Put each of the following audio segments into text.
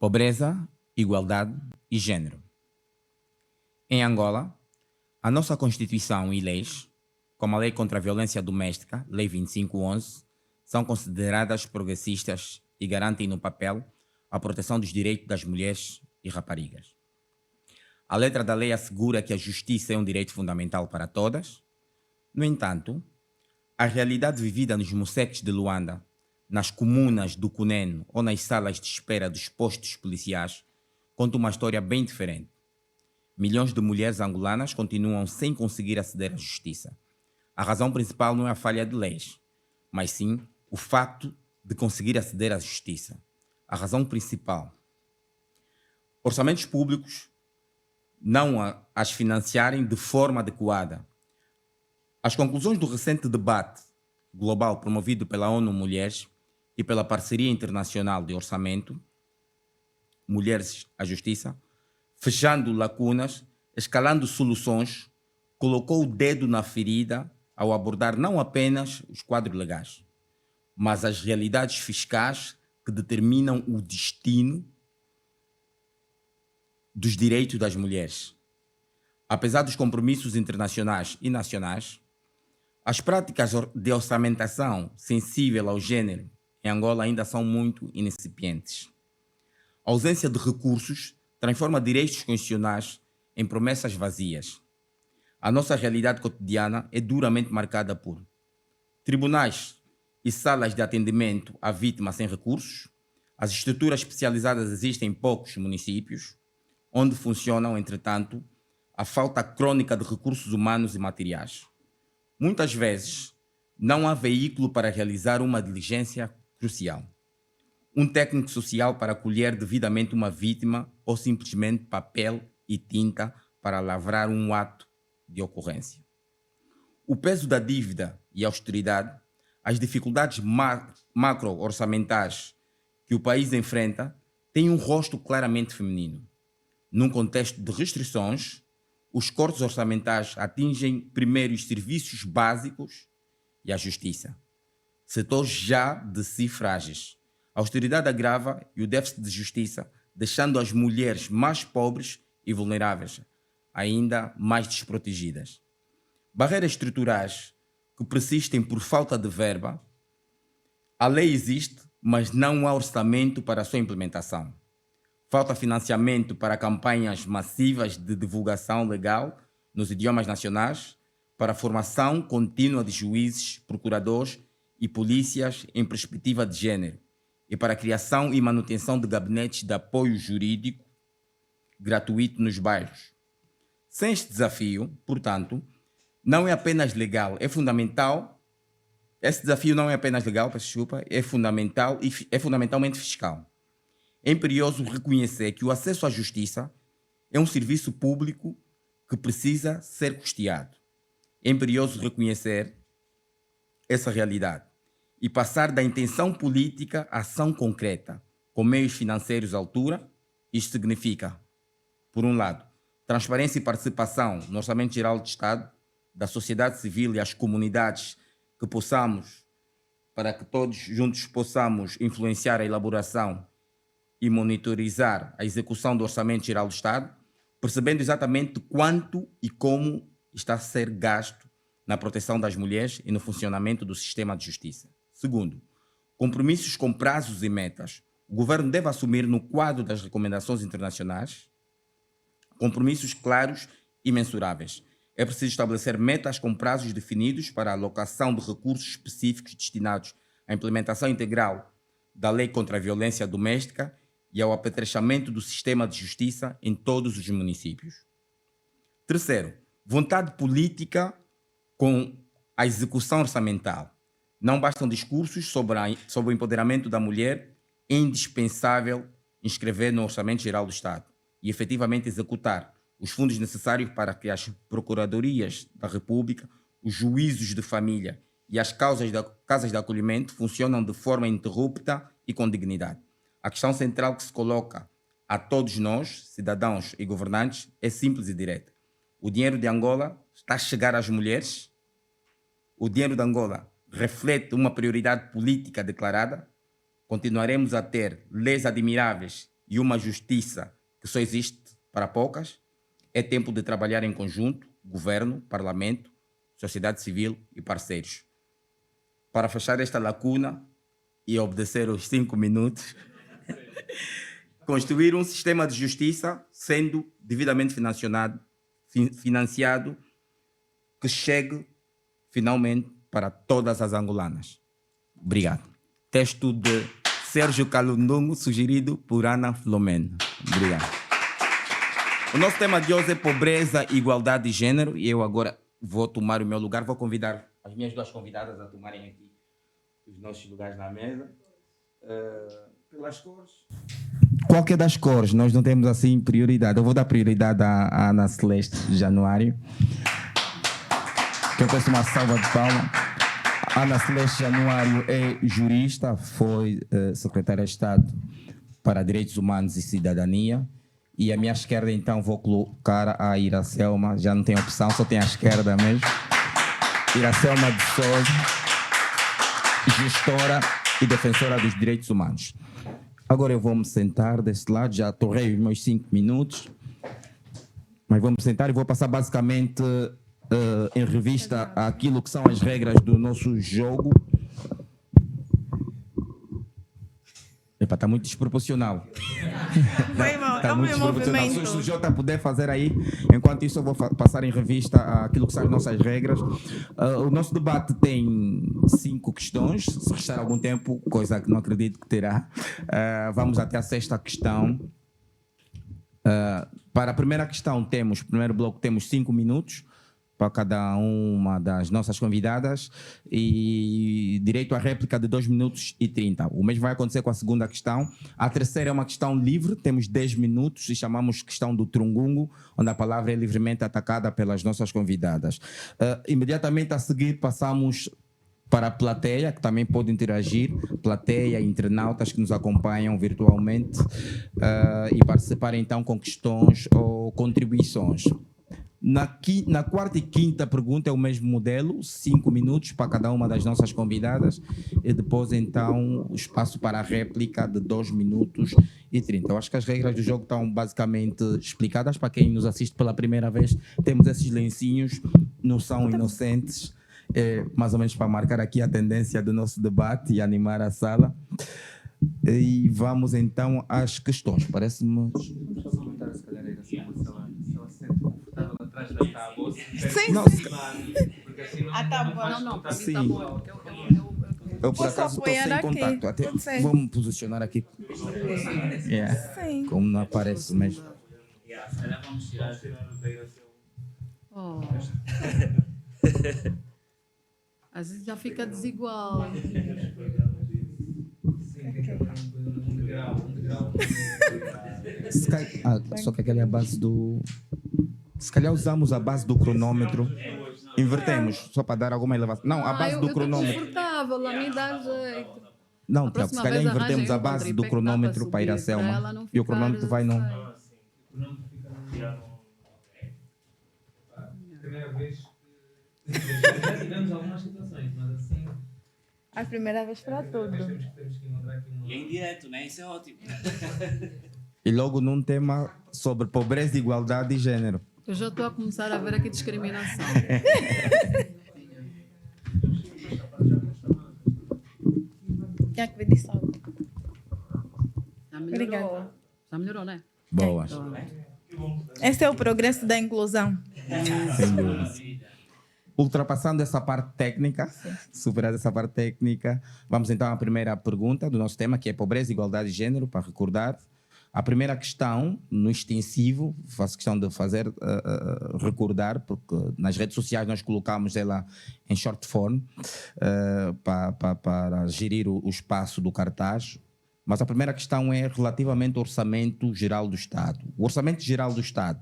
Pobreza, igualdade e gênero. Em Angola, a nossa Constituição e leis, como a Lei contra a Violência Doméstica, Lei 2511, são consideradas progressistas e garantem no papel a proteção dos direitos das mulheres e raparigas. A letra da lei assegura que a justiça é um direito fundamental para todas. No entanto, a realidade vivida nos moceques de Luanda, nas comunas do Cunene ou nas salas de espera dos postos policiais, conta uma história bem diferente. Milhões de mulheres angolanas continuam sem conseguir aceder à justiça. A razão principal não é a falha de leis, mas sim o facto de conseguir aceder à justiça. A razão principal. Orçamentos públicos não as financiarem de forma adequada. As conclusões do recente debate global promovido pela ONU Mulheres e pela Parceria Internacional de Orçamento, Mulheres à Justiça, fechando lacunas, escalando soluções, colocou o dedo na ferida ao abordar não apenas os quadros legais, mas as realidades fiscais que determinam o destino dos direitos das mulheres. Apesar dos compromissos internacionais e nacionais, as práticas de orçamentação sensível ao gênero em Angola ainda são muito incipientes. A ausência de recursos transforma direitos constitucionais em promessas vazias. A nossa realidade cotidiana é duramente marcada por tribunais e salas de atendimento à vítima sem recursos. As estruturas especializadas existem em poucos municípios, onde funcionam, entretanto, a falta crônica de recursos humanos e materiais. Muitas vezes, não há veículo para realizar uma diligência crucial. Um técnico social para acolher devidamente uma vítima ou simplesmente papel e tinta para lavrar um ato de ocorrência. O peso da dívida e austeridade, as dificuldades macro-orçamentais que o país enfrenta, têm um rosto claramente feminino. Num contexto de restrições, os cortes orçamentais atingem primeiro os serviços básicos e a justiça, setores já de si frágeis. A austeridade agrava e o déficit de justiça, deixando as mulheres mais pobres e vulneráveis, ainda mais desprotegidas. Barreiras estruturais que persistem por falta de verba. A lei existe, mas não há orçamento para a sua implementação. Falta financiamento para campanhas massivas de divulgação legal nos idiomas nacionais, para a formação contínua de juízes, procuradores e polícias em perspectiva de gênero, e para a criação e manutenção de gabinetes de apoio jurídico gratuito nos bairros. Sem este desafio, portanto, não é apenas legal, é fundamental. Esse desafio não é apenas legal, peço desculpa, é fundamental e é fundamentalmente fiscal. É imperioso reconhecer que o acesso à justiça é um serviço público que precisa ser custeado. É imperioso reconhecer essa realidade e passar da intenção política à ação concreta, com meios financeiros à altura. Isto significa, por um lado, transparência e participação no Orçamento Geral do Estado, da sociedade civil e as comunidades que possamos, para que todos juntos possamos influenciar a elaboração e monitorizar a execução do Orçamento Geral do Estado, percebendo exatamente quanto e como está a ser gasto na proteção das mulheres e no funcionamento do sistema de justiça. Segundo, compromissos com prazos e metas. O governo deve assumir, no quadro das recomendações internacionais, compromissos claros e mensuráveis. É preciso estabelecer metas com prazos definidos para a alocação de recursos específicos destinados à implementação integral da Lei contra a Violência Doméstica e ao apetrechamento do sistema de justiça em todos os municípios. Terceiro, vontade política com a execução orçamental. Não bastam discursos sobre o empoderamento da mulher. É indispensável inscrever no Orçamento Geral do Estado e efetivamente executar os fundos necessários para que as procuradorias da República, os juízos de família e as casas de acolhimento funcionem de forma ininterrupta e com dignidade. A questão central que se coloca a todos nós, cidadãos e governantes, é simples e direta. O dinheiro de Angola está a chegar às mulheres? O dinheiro de Angola reflete uma prioridade política declarada? Continuaremos a ter leis admiráveis e uma justiça que só existe para poucas, é tempo de trabalhar em conjunto, governo, parlamento, sociedade civil e parceiros. Para fechar esta lacuna e obedecer os 5 minutos, construir um sistema de justiça sendo devidamente financiado que chegue finalmente para todas as angolanas. Obrigado. Texto de Sérgio Calundongo, sugerido por Ana Filomeno. Obrigado. O nosso tema de hoje é pobreza, igualdade e gênero, e eu agora vou tomar o meu lugar, vou convidar as minhas duas convidadas a tomarem aqui os nossos lugares na mesa. Pelas cores. Qualquer das cores, nós não temos assim prioridade. Eu vou dar prioridade à Ana Celeste Januário, que eu peço uma salva de palmas. Ana Celeste Januário é jurista, foi secretária de Estado para Direitos Humanos e Cidadania. E à minha esquerda, então, vou colocar a Iracelma, já não tem opção, só tem a esquerda mesmo. Iracelma de Souza, gestora e defensora dos direitos humanos. Agora eu vou me sentar deste lado, já torrei os meus 5 minutos, mas vou me sentar e vou passar basicamente em revista aquilo que são as regras do nosso jogo. Epa, está muito desproporcional. Está muito desproporcional. Se o Jota puder fazer aí, enquanto isso eu vou passar em revista aquilo que são as nossas regras. O nosso debate tem 5 questões, se restar algum tempo, coisa que não acredito que terá. Vamos até a 6ª questão. Para a primeira questão, primeiro bloco, temos 5 minutos para cada uma das nossas convidadas e direito à réplica de 2 minutos e 30. O mesmo vai acontecer com a segunda questão. A terceira é uma questão livre, temos 10 minutos e chamamos questão do trungungo, onde a palavra é livremente atacada pelas nossas convidadas. Imediatamente a seguir passamos para a plateia, que também pode interagir, plateia, internautas que nos acompanham virtualmente e participar então com questões ou contribuições. Na 4ª e 5ª pergunta é o mesmo modelo, 5 minutos para cada uma das nossas convidadas e depois então o espaço para a réplica de 2 minutos e 30. Eu acho que as regras do jogo estão basicamente explicadas para quem nos assiste pela primeira vez. Temos esses lencinhos, não são inocentes, mais ou menos para marcar aqui a tendência do nosso debate e animar a sala. E vamos então às questões. Parece-me... Sim, não, sim. Tá bom. Não, para mim sim. tá bom. Eu por acaso estou sem aqui. contato. Até vou me posicionar aqui. Sim. Como não aparece mesmo. Oh. Às vezes já fica desigual. Só que aquela é a base do... Se calhar usamos a base do cronômetro. Invertemos, só para dar alguma elevação. Não, a base do cronômetro. Eu estou confortável, a mim dá jeito. Não, Tiago, se calhar invertemos a base do cronômetro para ir à Selma. E o cronômetro vai não. Primeira vez. Já tivemos algumas situações, mas assim. A primeira vez para tudo. Temos que encontrar aqui uma. E é indireto, né? Isso é ótimo. E logo num tema sobre pobreza, igualdade e gênero. Eu já estou a começar a ver aqui discriminação. Tinha que pedir salve. Já melhorou. Obrigada. Já melhorou, né? Boa. Esse é o progresso da inclusão. Sem dúvida. Ultrapassando essa parte técnica, superando essa parte técnica, vamos então à primeira pergunta do nosso tema, que é pobreza, igualdade e gênero, para recordar. A primeira questão, no extensivo, faço questão de fazer recordar, porque nas redes sociais nós colocamos ela em short form para gerir o espaço do cartaz. Mas a primeira questão é relativamente ao Orçamento Geral do Estado. O Orçamento Geral do Estado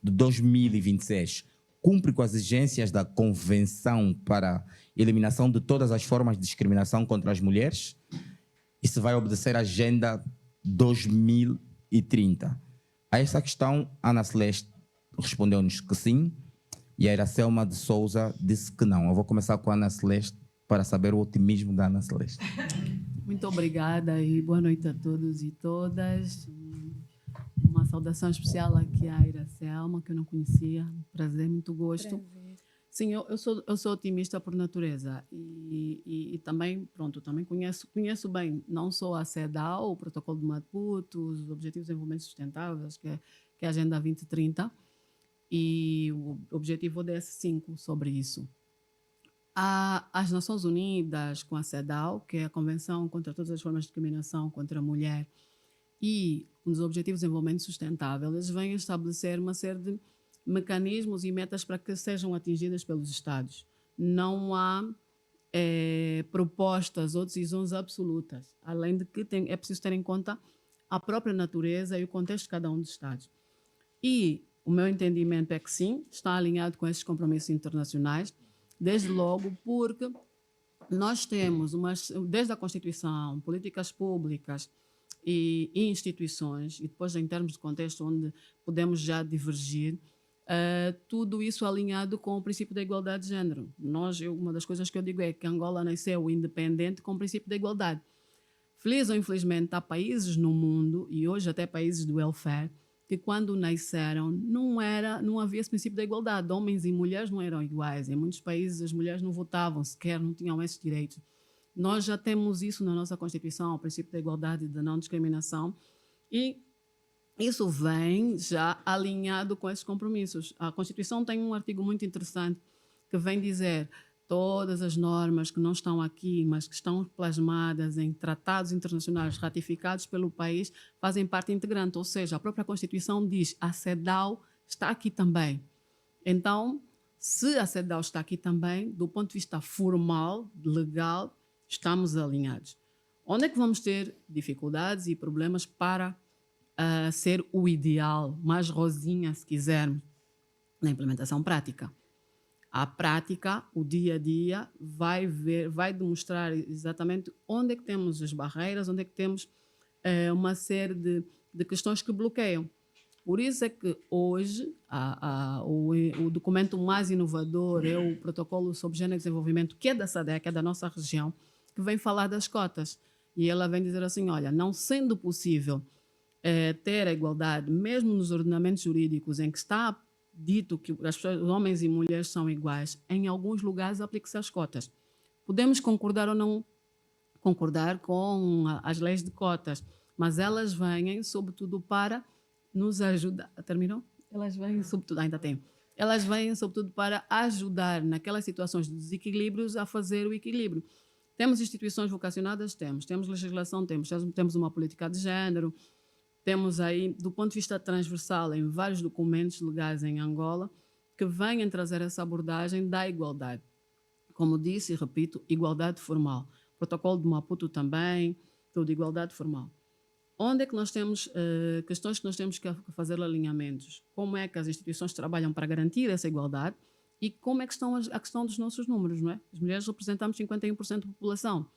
de 2026 cumpre com as exigências da Convenção para a Eliminação de todas as formas de discriminação contra as mulheres e se vai obedecer à Agenda 2030. A essa questão, Ana Celeste respondeu-nos que sim e a Iracelma de Souza disse que não. Eu vou começar com a Ana Celeste para saber o otimismo da Ana Celeste. Muito obrigada e boa noite a todos e todas. saudação especial aqui à Iracelma, que eu não conhecia. Prazer, muito gosto. Prazer. Sim, eu sou otimista por natureza e também, pronto, também conheço bem não só a CEDAW, o Protocolo de Maputo, os Objetivos de Desenvolvimento Sustentável, acho que é a Agenda 2030 e o Objetivo ODS 5 sobre isso. As Nações Unidas com a CEDAW, que é a Convenção contra todas as formas de discriminação contra a mulher, e os Objetivos de Desenvolvimento Sustentável, eles vêm estabelecer uma série de mecanismos e metas para que sejam atingidas pelos Estados. Não há propostas ou decisões absolutas, além de que é preciso ter em conta a própria natureza e o contexto de cada um dos Estados. E o meu entendimento é que sim, está alinhado com esses compromissos internacionais, desde logo porque nós temos, desde a Constituição, políticas públicas e instituições, e depois em termos de contexto onde podemos já divergir, tudo isso alinhado com o princípio da igualdade de género. Uma das coisas que eu digo é que Angola nasceu independente com o princípio da igualdade. Feliz ou infelizmente, há países no mundo, e hoje até países do welfare, que quando nasceram não havia esse princípio da igualdade. Homens e mulheres não eram iguais. Em muitos países as mulheres não votavam sequer, não tinham esses direitos. Nós já temos isso na nossa Constituição, o princípio da igualdade e da não discriminação, e isso vem já alinhado com esses compromissos. A Constituição tem um artigo muito interessante que vem dizer todas as normas que não estão aqui, mas que estão plasmadas em tratados internacionais ratificados pelo país, fazem parte integrante. Ou seja, a própria Constituição diz a CEDAW está aqui também. Então, se a CEDAW está aqui também, do ponto de vista formal, legal, estamos alinhados. Onde é que vamos ter dificuldades e problemas para ser o ideal, mais rosinha, se quisermos, na implementação prática? A prática, o dia a dia, vai demonstrar exatamente onde é que temos as barreiras, onde é que temos uma série de questões que bloqueiam. Por isso é que hoje o documento mais inovador é o Protocolo sobre Gênero e Desenvolvimento, que é da SADC, que é da nossa região, que vem falar das cotas. E ela vem dizer assim, olha, não sendo possível ter a igualdade, mesmo nos ordenamentos jurídicos em que está dito que os homens e mulheres são iguais, em alguns lugares aplica-se as cotas. Podemos concordar ou não concordar com as leis de cotas, mas elas vêm, sobretudo, para nos ajudar. Terminou? Elas vêm, sobretudo, ainda tem. Elas vêm, sobretudo, para ajudar naquelas situações de desequilíbrios a fazer o equilíbrio. Temos instituições vocacionadas? Temos legislação? Temos uma política de género. Temos aí, do ponto de vista transversal, em vários documentos legais em Angola, que vêm trazer essa abordagem da igualdade. Como disse e repito, igualdade formal. Protocolo de Maputo também, tudo, igualdade formal. Onde é que nós temos questões que nós temos que fazer alinhamentos? Como é que as instituições trabalham para garantir essa igualdade e como é que estão a questão dos nossos números, não é? As mulheres representamos 51% da população,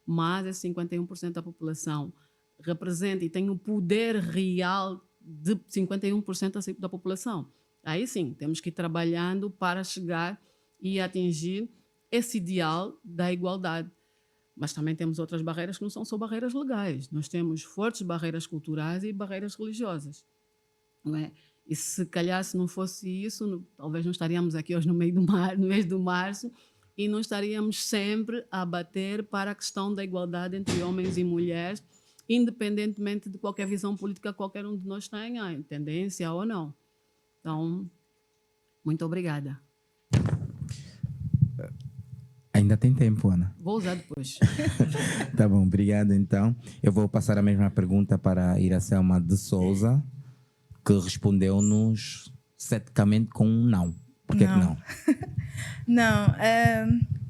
mas esse 51% da população representa e tem o poder real de 51% da população. Aí sim, temos que ir trabalhando para chegar e atingir esse ideal da igualdade. Mas também temos outras barreiras que não são só barreiras legais. Nós temos fortes barreiras culturais e barreiras religiosas. Não é? E se calhar, se não fosse isso, talvez não estaríamos aqui hoje no mês de março e não estaríamos sempre a bater para a questão da igualdade entre homens e mulheres, independentemente de qualquer visão política qualquer um de nós tenha, tendência ou não. Então, muito obrigada. Ainda tem tempo, Ana. Vou usar depois. Tá bom, obrigado então. Eu vou passar a mesma pergunta para a Iracelma de Souza, que respondeu-nos ceticamente com um não. Por que não? Não,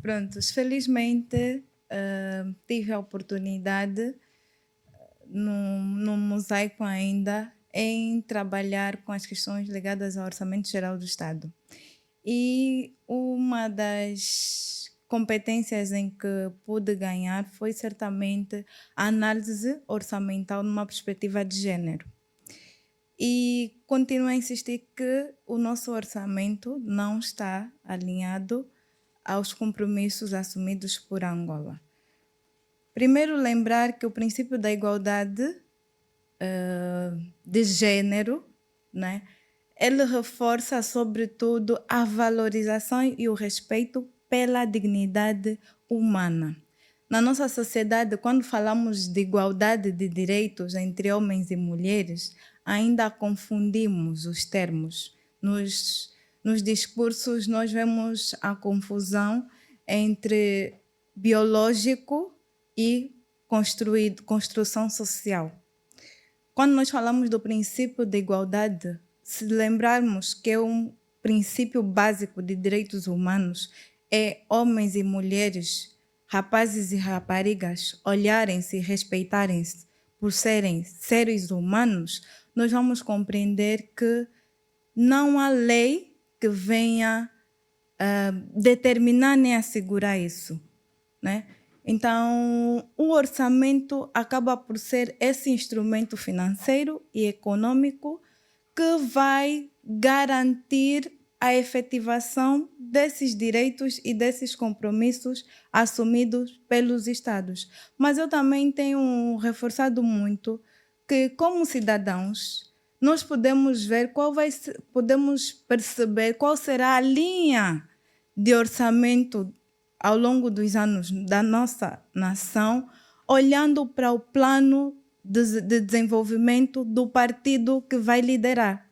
pronto, felizmente tive a oportunidade no mosaico ainda em trabalhar com as questões ligadas ao Orçamento Geral do Estado. E uma das competências em que pude ganhar foi certamente a análise orçamental numa perspectiva de género. E continuo a insistir que o nosso orçamento não está alinhado aos compromissos assumidos por Angola. Primeiro, lembrar que o princípio da igualdade de gênero, né? Ele reforça, sobretudo, a valorização e o respeito pela dignidade humana. Na nossa sociedade, quando falamos de igualdade de direitos entre homens e mulheres, ainda confundimos os termos. Nos discursos, nós vemos a confusão entre biológico e construção social. Quando nós falamos do princípio de igualdade, se lembrarmos que é um princípio básico de direitos humanos, é homens e mulheres, rapazes e raparigas olharem-se e respeitarem-se por serem seres humanos, nós vamos compreender que não há lei que venha determinar nem assegurar isso, né? Então, o orçamento acaba por ser esse instrumento financeiro e econômico que vai garantir a efetivação desses direitos e desses compromissos assumidos pelos Estados. Mas eu também tenho reforçado muito que, como cidadãos, nós podemos ver podemos perceber qual será a linha de orçamento ao longo dos anos da nossa nação, olhando para o plano de desenvolvimento do partido que vai liderar.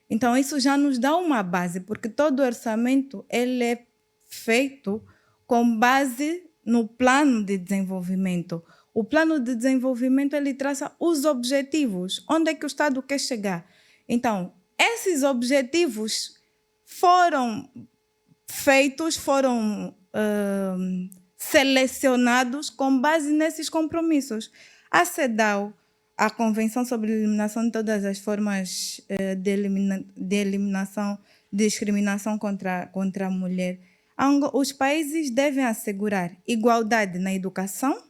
Então, isso já nos dá uma base, porque todo orçamento ele é feito com base no plano de desenvolvimento. O plano de desenvolvimento ele traça os objetivos, onde é que o Estado quer chegar. Então, esses objetivos foram feitos, foram selecionados com base nesses compromissos. A CEDAW, a Convenção sobre a Eliminação de Todas as Formas de Eliminação de Discriminação contra a Mulher, os países devem assegurar igualdade na educação,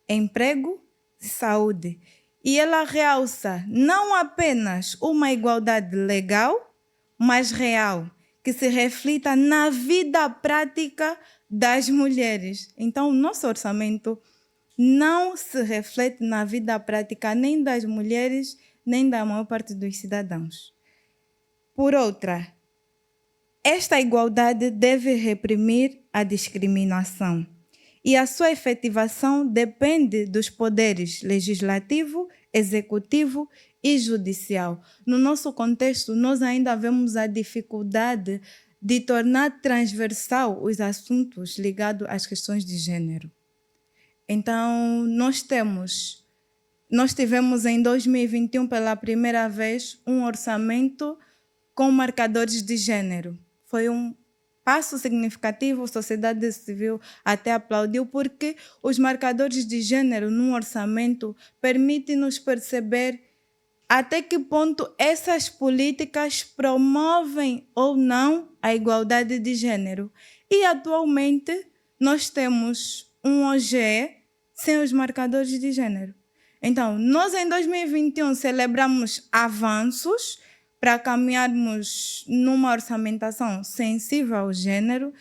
emprego e saúde. E ela realça não apenas uma igualdade legal, mas real, que se reflita na vida prática das mulheres. Então, o nosso orçamento não se reflete na vida prática nem das mulheres, nem da maior parte dos cidadãos. Por outra, esta igualdade deve reprimir a discriminação e a sua efetivação depende dos poderes legislativo, executivo e judicial. No nosso contexto, nós ainda vemos a dificuldade de tornar transversal os assuntos ligados às questões de gênero. Então, nós tivemos em 2021, pela primeira vez, um orçamento com marcadores de gênero. Foi um passo significativo, a sociedade civil até aplaudiu, porque os marcadores de gênero num orçamento permitem-nos perceber até que ponto essas políticas promovem ou não a igualdade de gênero. E, atualmente, nós temos um OGE sem os marcadores de gênero. Então, nós em 2021 celebramos avanços para caminharmos numa orçamentação sensível ao gênero,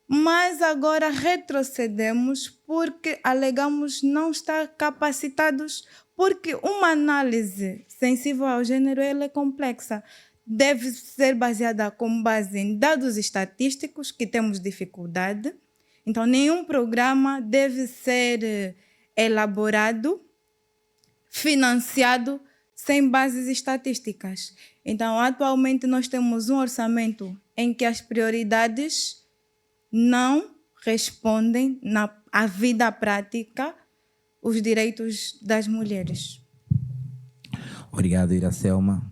mas agora retrocedemos porque alegamos não estar capacitados, porque uma análise sensível ao gênero ela é complexa. Deve ser baseada com base em dados estatísticos, que temos dificuldade. Então, nenhum programa deve ser elaborado, financiado, sem bases estatísticas. Então, atualmente, nós temos um orçamento em que as prioridades não respondem à vida prática, os direitos das mulheres. Obrigado, Iracelma.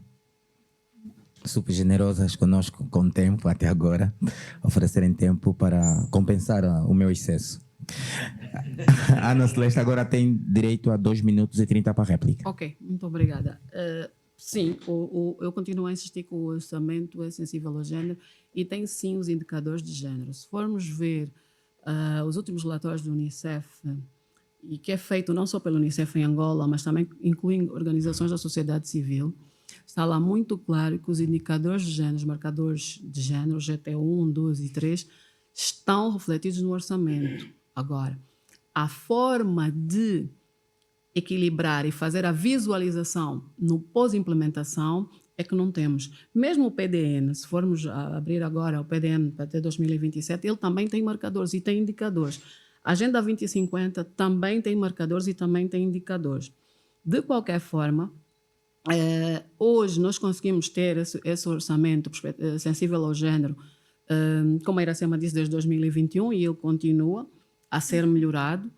Super generosas conosco com o tempo até agora, oferecerem tempo para compensar o meu excesso. A Ana Celeste agora tem direito a 2 minutos e 30 para a réplica. Ok, muito obrigada. Sim, eu continuo a insistir que o orçamento é sensível ao género e tem sim os indicadores de género. Se formos ver os últimos relatórios do Unicef, e que é feito não só pelo Unicef em Angola, mas também incluindo organizações da sociedade civil, está lá muito claro que os indicadores de género, os marcadores de género, GT1, 2 e 3, estão refletidos no orçamento. Agora, a forma de equilibrar e fazer a visualização no pós-implementação é que não temos. Mesmo o PDN, se formos a abrir agora o PDN até 2027, ele também tem marcadores e tem indicadores. A Agenda 2050 também tem marcadores e também tem indicadores. De qualquer forma, hoje nós conseguimos ter esse orçamento sensível ao género, como a Iracema disse, desde 2021, e ele continua a ser melhorado.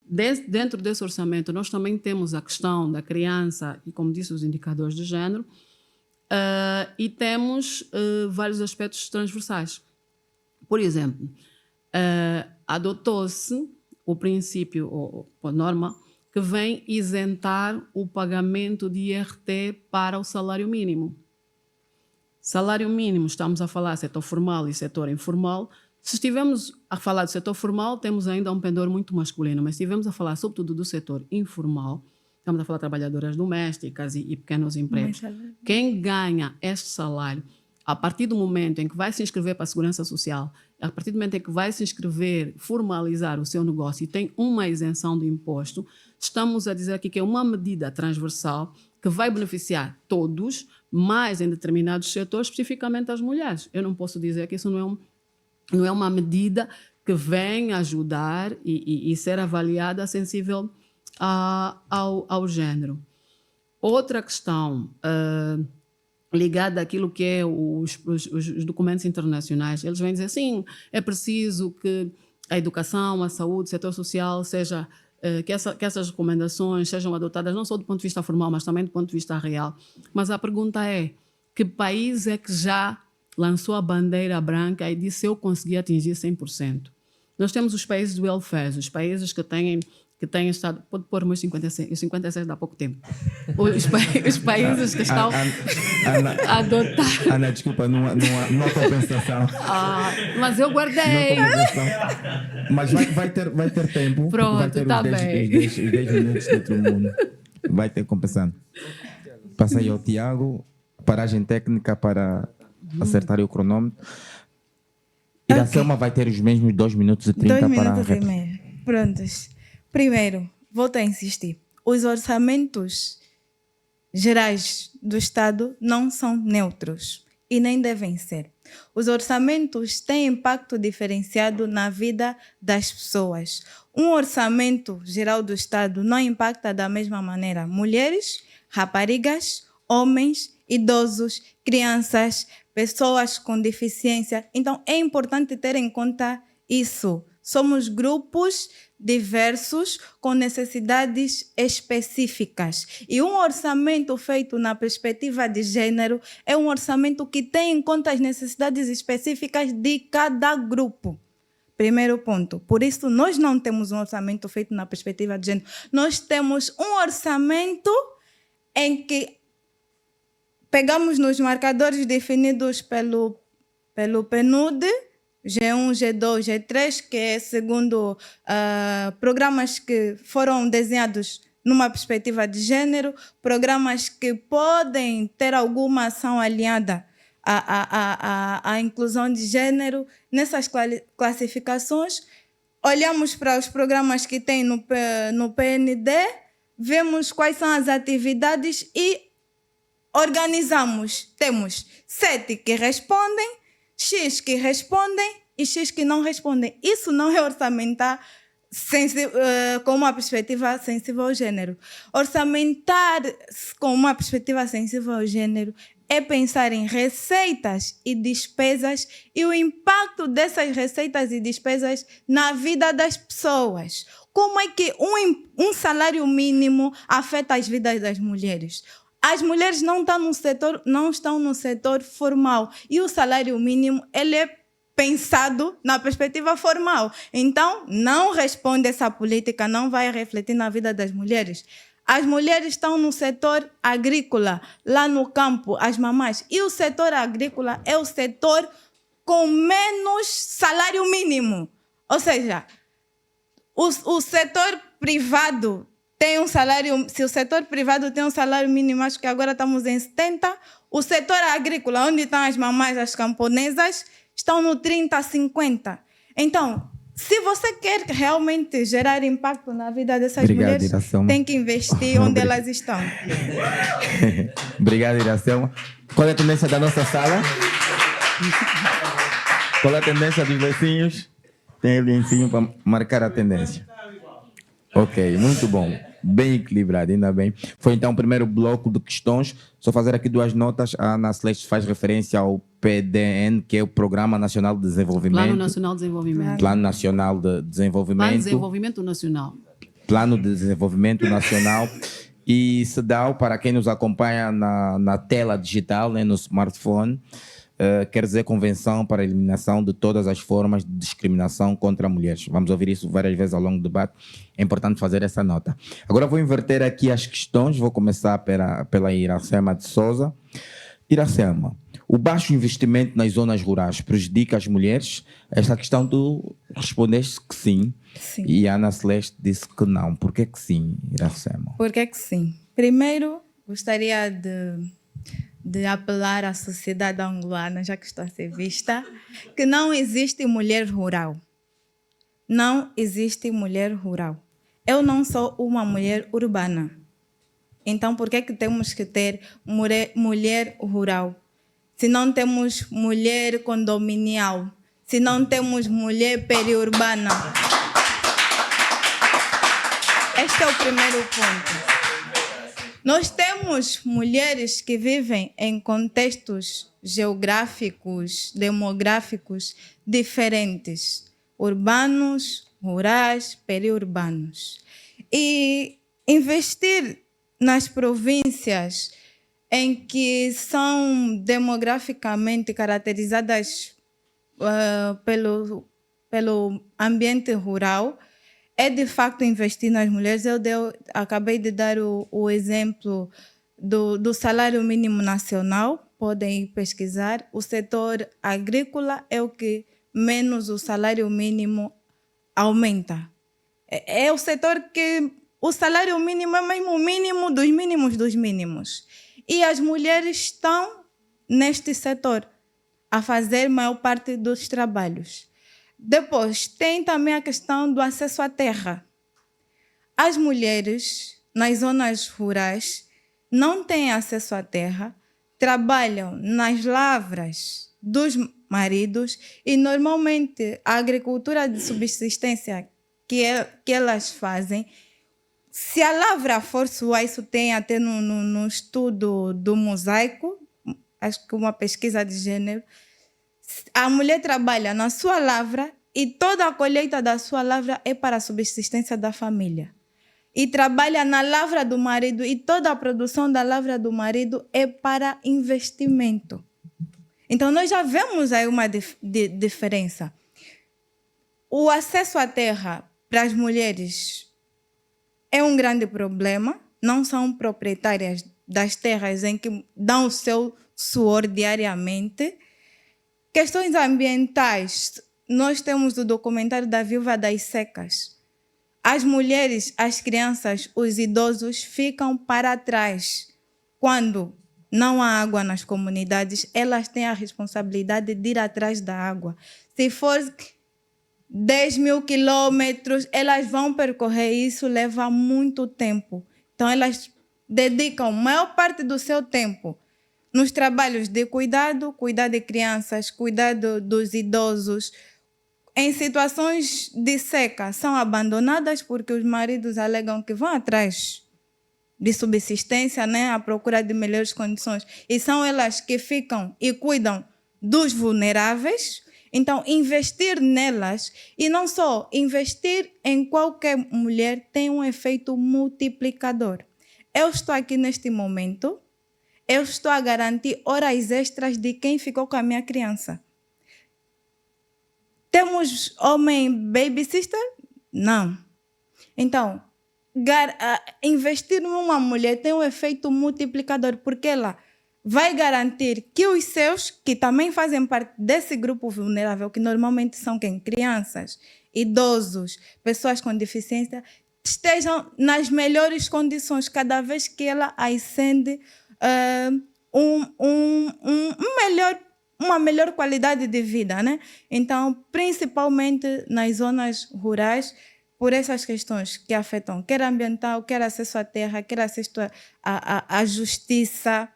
Dentro desse orçamento, nós também temos a questão da criança e, como disse, os indicadores de género, e temos vários aspectos transversais. Por exemplo, adotou-se o princípio, ou a norma, que vem isentar o pagamento de IRT para o salário mínimo. Salário mínimo, estamos a falar setor formal e setor informal. Se estivermos a falar do setor formal, temos ainda um pendor muito masculino, mas se estivermos a falar sobretudo do setor informal, estamos a falar de trabalhadoras domésticas e pequenos empregos. Quem ganha este salário, a partir do momento em que vai se inscrever para a Segurança Social, a partir do momento em que vai se inscrever, formalizar o seu negócio e tem uma isenção do imposto, estamos a dizer aqui que é uma medida transversal que vai beneficiar todos, mas em determinados setores, especificamente as mulheres. Eu não posso dizer que isso não é uma medida que vem ajudar e ser avaliada sensível ao género. Outra questão ligada àquilo que é os documentos internacionais, eles vêm dizer, sim, é preciso que a educação, a saúde, o setor social seja... Que essas recomendações sejam adotadas não só do ponto de vista formal, mas também do ponto de vista real. Mas a pergunta é, que país é que já lançou a bandeira branca e disse eu consegui atingir 100%? Nós temos os países do welfare, os países que têm estado... Pode pôr os 56 dá pouco tempo. Os países que estão a adotar... Ana, desculpa, não há compensação. Mas eu guardei. Mas vai ter tempo. Pronto, vai ter tá os 10 minutos de outro mundo. Vai ter compensando. Passa aí ao Tiago, paragem técnica para acertar o cronômetro. Iracema vai ter os mesmos 2 minutos e 30 2 para a minutos e réplica. meio. Prontos. Primeiro, volto a insistir. Os orçamentos gerais do Estado não são neutros e nem devem ser. Os orçamentos têm impacto diferenciado na vida das pessoas. Um orçamento geral do Estado não impacta da mesma maneira mulheres, raparigas, homens, idosos, crianças, pessoas com deficiência. Então, é importante ter em conta isso. Somos grupos diversos com necessidades específicas. E um orçamento feito na perspectiva de gênero é um orçamento que tem em conta as necessidades específicas de cada grupo. Primeiro ponto. Por isso, nós não temos um orçamento feito na perspectiva de gênero. Nós temos um orçamento em que pegamos nos marcadores definidos pelo PNUD, G1, G2, G3, que é segundo programas que foram desenhados numa perspectiva de gênero, programas que podem ter alguma ação alinhada à inclusão de gênero. Nessas classificações, olhamos para os programas que tem no PND, vemos quais são as atividades e organizamos. Temos 7 que respondem, X que respondem e X que não respondem. Isso não é orçamentar com uma perspectiva sensível ao gênero. Orçamentar com uma perspectiva sensível ao gênero é pensar em receitas e despesas e o impacto dessas receitas e despesas na vida das pessoas. Como é que um salário mínimo afeta as vidas das mulheres? As mulheres não estão no setor formal e o salário mínimo ele é pensado na perspectiva formal. Então, não responde essa política, não vai refletir na vida das mulheres. As mulheres estão no setor agrícola, lá no campo, as mamães. E o setor agrícola é o setor com menos salário mínimo. Ou seja, o setor privado tem um salário, se o setor privado tem um salário mínimo, acho que agora estamos em 70, o setor agrícola, onde estão as mamães, as camponesas, estão no 30, 50. Então, se você quer realmente gerar impacto na vida dessas Obrigado, mulheres, Iracema. tem que investir onde elas estão. Obrigado, Iracema. Qual é a tendência da nossa sala? Qual é a tendência dos vizinhos? Tem ali em cima para marcar a tendência. Ok, muito bom. Bem equilibrado, ainda bem. Foi então o primeiro bloco de questões. Só fazer aqui 2 notas. A Ana Celeste faz referência ao PDN, que é o Programa Nacional de Desenvolvimento. Plano Nacional de Desenvolvimento. Plano Nacional de Desenvolvimento. Plano de Desenvolvimento Nacional. Plano de Desenvolvimento Nacional. E CEDAW, para quem nos acompanha na tela digital, né, no smartphone, quer dizer Convenção para a Eliminação de Todas as Formas de Discriminação contra Mulheres. Vamos ouvir isso várias vezes ao longo do debate. É importante fazer essa nota. Agora vou inverter aqui as questões. Vou começar pela Iracema de Souza. Iracema, o baixo investimento nas zonas rurais prejudica as mulheres? Esta questão tu respondeste que sim. Sim. E a Ana Celeste disse que não. Por que sim, Iracema? Por que sim? Primeiro, gostaria de apelar à sociedade angolana, já que estou a ser vista, que não existe mulher rural. Não existe mulher rural. Eu não sou uma mulher urbana. Então, por que temos que ter mulher rural? Se não temos mulher condominial, se não temos mulher periurbana. Este é o primeiro ponto. Nós temos mulheres que vivem em contextos geográficos, demográficos diferentes, urbanos, rurais, periurbanos. E investir nas províncias em que são demograficamente caracterizadas pelo ambiente rural é de facto investir nas mulheres. Acabei de dar o exemplo do salário mínimo nacional, podem pesquisar. O setor agrícola é o que menos o salário mínimo aumenta. É o setor que o salário mínimo é mesmo o mínimo dos mínimos dos mínimos. E as mulheres estão neste setor a fazer maior parte dos trabalhos. Depois, tem também a questão do acesso à terra. As mulheres nas zonas rurais não têm acesso à terra, trabalham nas lavras dos maridos e, normalmente, a agricultura de subsistência que elas fazem, se a lavra for sua, isso tem até no estudo do mosaico, acho que uma pesquisa de gênero, a mulher trabalha na sua lavra e toda a colheita da sua lavra é para a subsistência da família. E trabalha na lavra do marido e toda a produção da lavra do marido é para investimento. Então, nós já vemos aí uma diferença. O acesso à terra para as mulheres é um grande problema. Não são proprietárias das terras em que dão o seu suor diariamente. Questões ambientais, nós temos o documentário da Viúva das Secas. As mulheres, as crianças, os idosos ficam para trás. Quando não há água nas comunidades, elas têm a responsabilidade de ir atrás da água. Se for 10.000 quilômetros, elas vão percorrer isso, leva muito tempo. Então, elas dedicam a maior parte do seu tempo nos trabalhos de cuidar de crianças, cuidar dos idosos. Em situações de seca, são abandonadas porque os maridos alegam que vão atrás de subsistência, né, à procura de melhores condições. E são elas que ficam e cuidam dos vulneráveis. Então, investir nelas, e não só, investir em qualquer mulher tem um efeito multiplicador. Eu estou aqui neste momento, eu estou a garantir horas extras de quem ficou com a minha criança. Temos homem baby sister? Não. Então, investir numa mulher tem um efeito multiplicador, porque ela vai garantir que os seus, que também fazem parte desse grupo vulnerável, que normalmente são quem? Crianças, idosos, pessoas com deficiência, estejam nas melhores condições cada vez que ela ascende uma melhor qualidade de vida, né? Então, principalmente nas zonas rurais, por essas questões que afetam quer ambiental, quer acesso à terra, quer acesso à justiça,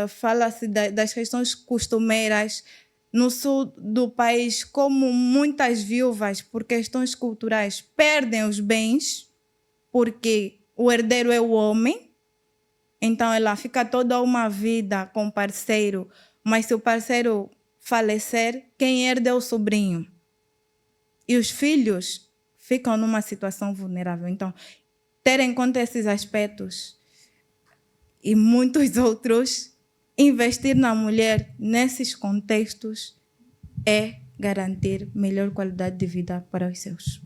fala-se das questões costumeiras. No sul do país, como muitas viúvas, por questões culturais, perdem os bens, porque o herdeiro é o homem, então ela fica toda uma vida com o parceiro, mas se o parceiro falecer, quem herda é o sobrinho. E os filhos ficam numa situação vulnerável. Então, ter em conta esses aspectos e muitos outros, investir na mulher nesses contextos é garantir melhor qualidade de vida para os seus.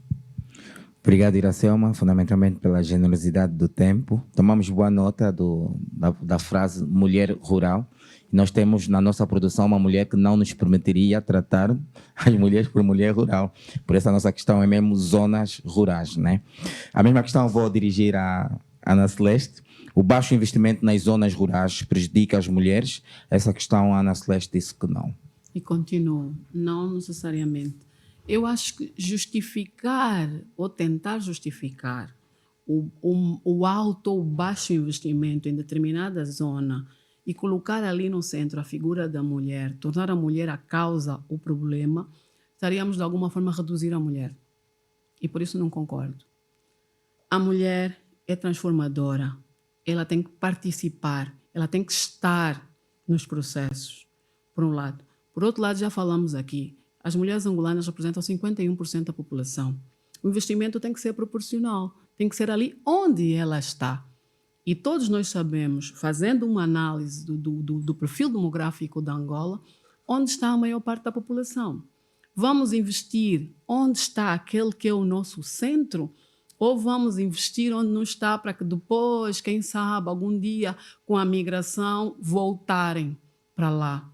Obrigado, Iracelma, fundamentalmente pela generosidade do tempo. Tomamos boa nota da frase mulher rural. Nós temos na nossa produção uma mulher que não nos permitiria tratar as mulheres por mulher rural. Por isso a nossa questão é mesmo zonas rurais, né? A mesma questão eu vou dirigir à Ana Celeste. O baixo investimento nas zonas rurais prejudica as mulheres? Essa questão a Ana Celeste disse que não. E continuo, não necessariamente. Eu acho que justificar ou tentar justificar o alto ou baixo investimento em determinada zona e colocar ali no centro a figura da mulher, tornar a mulher a causa, o problema, estaríamos de alguma forma a reduzir a mulher. E por isso não concordo. A mulher é transformadora. Ela tem que participar, ela tem que estar nos processos, por um lado. Por outro lado, já falamos aqui, as mulheres angolanas representam 51% da população. O investimento tem que ser proporcional, tem que ser ali onde ela está. E todos nós sabemos, fazendo uma análise do perfil demográfico da Angola, onde está a maior parte da população. Vamos investir onde está aquele que é o nosso centro, ou vamos investir onde não está para que depois, quem sabe, algum dia, com a migração, voltarem para lá.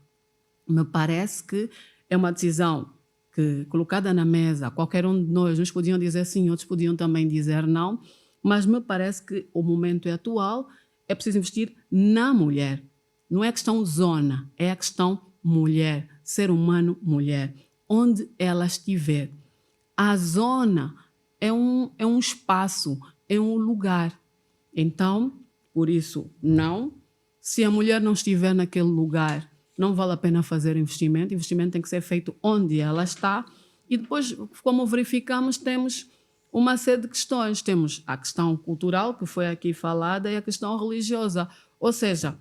Me parece que é uma decisão que, colocada na mesa, qualquer um de nós, uns podiam dizer sim, outros podiam também dizer não, mas me parece que o momento é atual, é preciso investir na mulher. Não é a questão zona, é a questão mulher, ser humano mulher, onde ela estiver. A zona é um espaço, é um lugar. Então, por isso, não. Se a mulher não estiver naquele lugar, não vale a pena fazer investimento. O investimento tem que ser feito onde ela está. E depois, como verificamos, temos uma série de questões. Temos a questão cultural, que foi aqui falada, e a questão religiosa. Ou seja,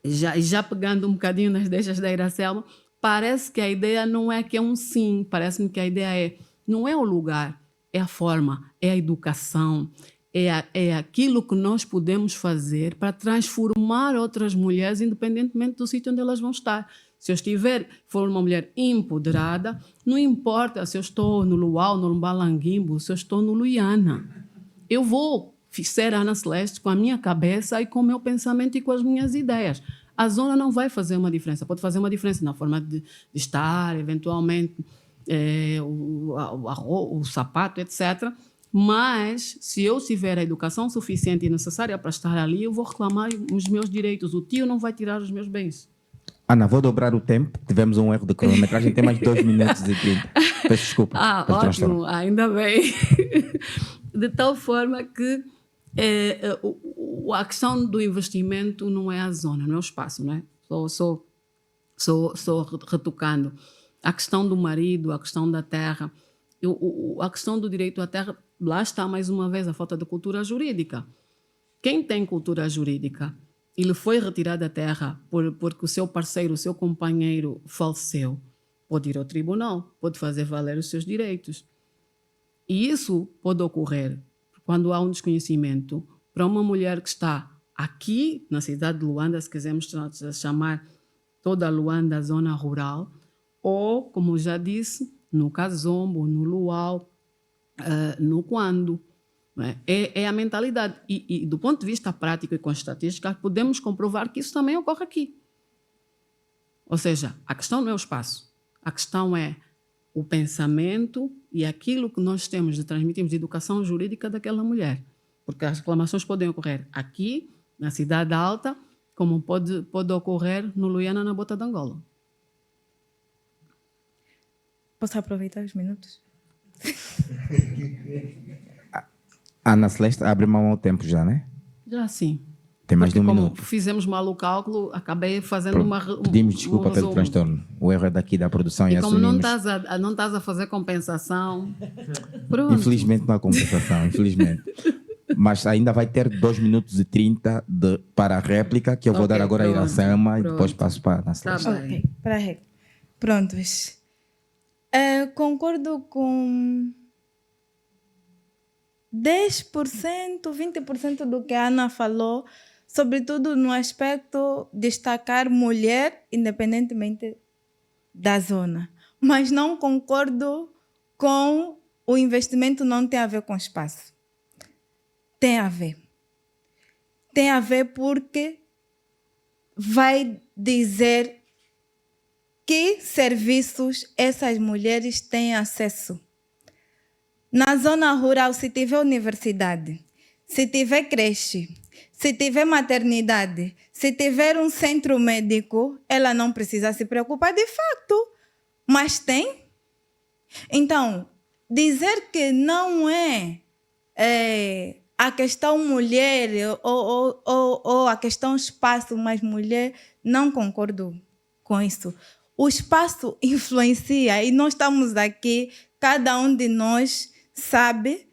já pegando um bocadinho nas deixas da Iracelma, parece que a ideia não é que é um sim. Parece-me que a ideia não é o lugar, é a forma, é a educação, é aquilo que nós podemos fazer para transformar outras mulheres, independentemente do sítio onde elas vão estar. Se eu for uma mulher empoderada, não importa se eu estou no Luau, no Lumbalanguimbo, se eu estou no Luiana. Eu vou ser Ana Celeste com a minha cabeça e com o meu pensamento e com as minhas ideias. A zona não vai fazer uma diferença. Pode fazer uma diferença na forma de estar, eventualmente, o sapato, etc. Mas, se eu tiver a educação suficiente e necessária para estar ali, eu vou reclamar os meus direitos. O tio não vai tirar os meus bens. Ana, vou dobrar o tempo. Tivemos um erro de cronometragem. Tem mais 2 minutos e 30. Peço desculpa. Ótimo. Ainda bem. De tal forma que a questão do investimento não é a zona, não é o espaço, não é? Só retocando. A questão do marido, a questão da terra, a questão do direito à terra, lá está mais uma vez a falta de cultura jurídica. Quem tem cultura jurídica e lhe foi retirada a terra porque o seu parceiro, o seu companheiro faleceu, pode ir ao tribunal, pode fazer valer os seus direitos. E isso pode ocorrer quando há um desconhecimento para uma mulher que está aqui na cidade de Luanda, se quisermos chamar toda a Luanda zona rural, ou, como já disse, no Kazombo, no Luau, no Quando. É a mentalidade. E do ponto de vista prático e com as estatísticas, podemos comprovar que isso também ocorre aqui. Ou seja, a questão não é o espaço. A questão é o pensamento e aquilo que nós temos de transmitirmos de educação jurídica daquela mulher. Porque as reclamações podem ocorrer aqui, na Cidade Alta, como pode ocorrer no Luiana, na Bota de Angola. Posso aproveitar os minutos? Ana Celeste abre mão ao tempo já, né? Já sim. Tem mais de Porque um como minuto. fizemos mal o cálculo, acabei fazendo Pedimos desculpa um pelo resumo. transtorno. O erro é daqui da produção e E como não assumimos. estás a fazer compensação, pronto. Infelizmente não há compensação, infelizmente. Mas ainda vai ter 2 minutos e 30 para a réplica, que eu vou Ok, dar agora a pronto, Iracema e pronto. depois passo para a Ana Tá Celeste. bem. Ok, para a regra. Prontos. Concordo com 10%, 20% do que a Ana falou, sobretudo no aspecto de destacar mulher, independentemente da zona. Mas não concordo com o investimento não tem a ver com espaço. Tem a ver. Tem a ver porque vai dizer que serviços essas mulheres têm acesso. Na zona rural, se tiver universidade, se tiver creche, se tiver maternidade, se tiver um centro médico, ela não precisa se preocupar de fato. Mas tem. Então, dizer que não é a questão mulher ou a questão espaço mais mulher, não concordo com isso. O espaço influencia e nós estamos aqui, cada um de nós sabe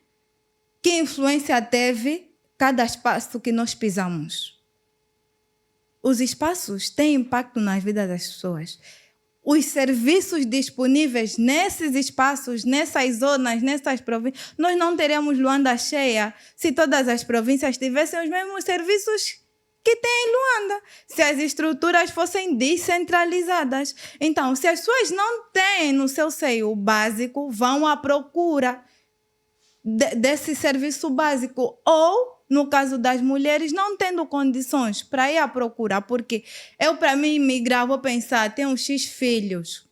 que influência teve cada espaço que nós pisamos. Os espaços têm impacto na vida das pessoas. Os serviços disponíveis nesses espaços, nessas zonas, nessas províncias, nós não teríamos Luanda cheia se todas as províncias tivessem os mesmos serviços que tem em Luanda, se as estruturas fossem descentralizadas. Então, se as pessoas não têm no seu seio o básico, vão à procura desse serviço básico. Ou, no caso das mulheres, não tendo condições para ir à procura, porque eu, para mim, migrar, vou pensar, tenho X filhos,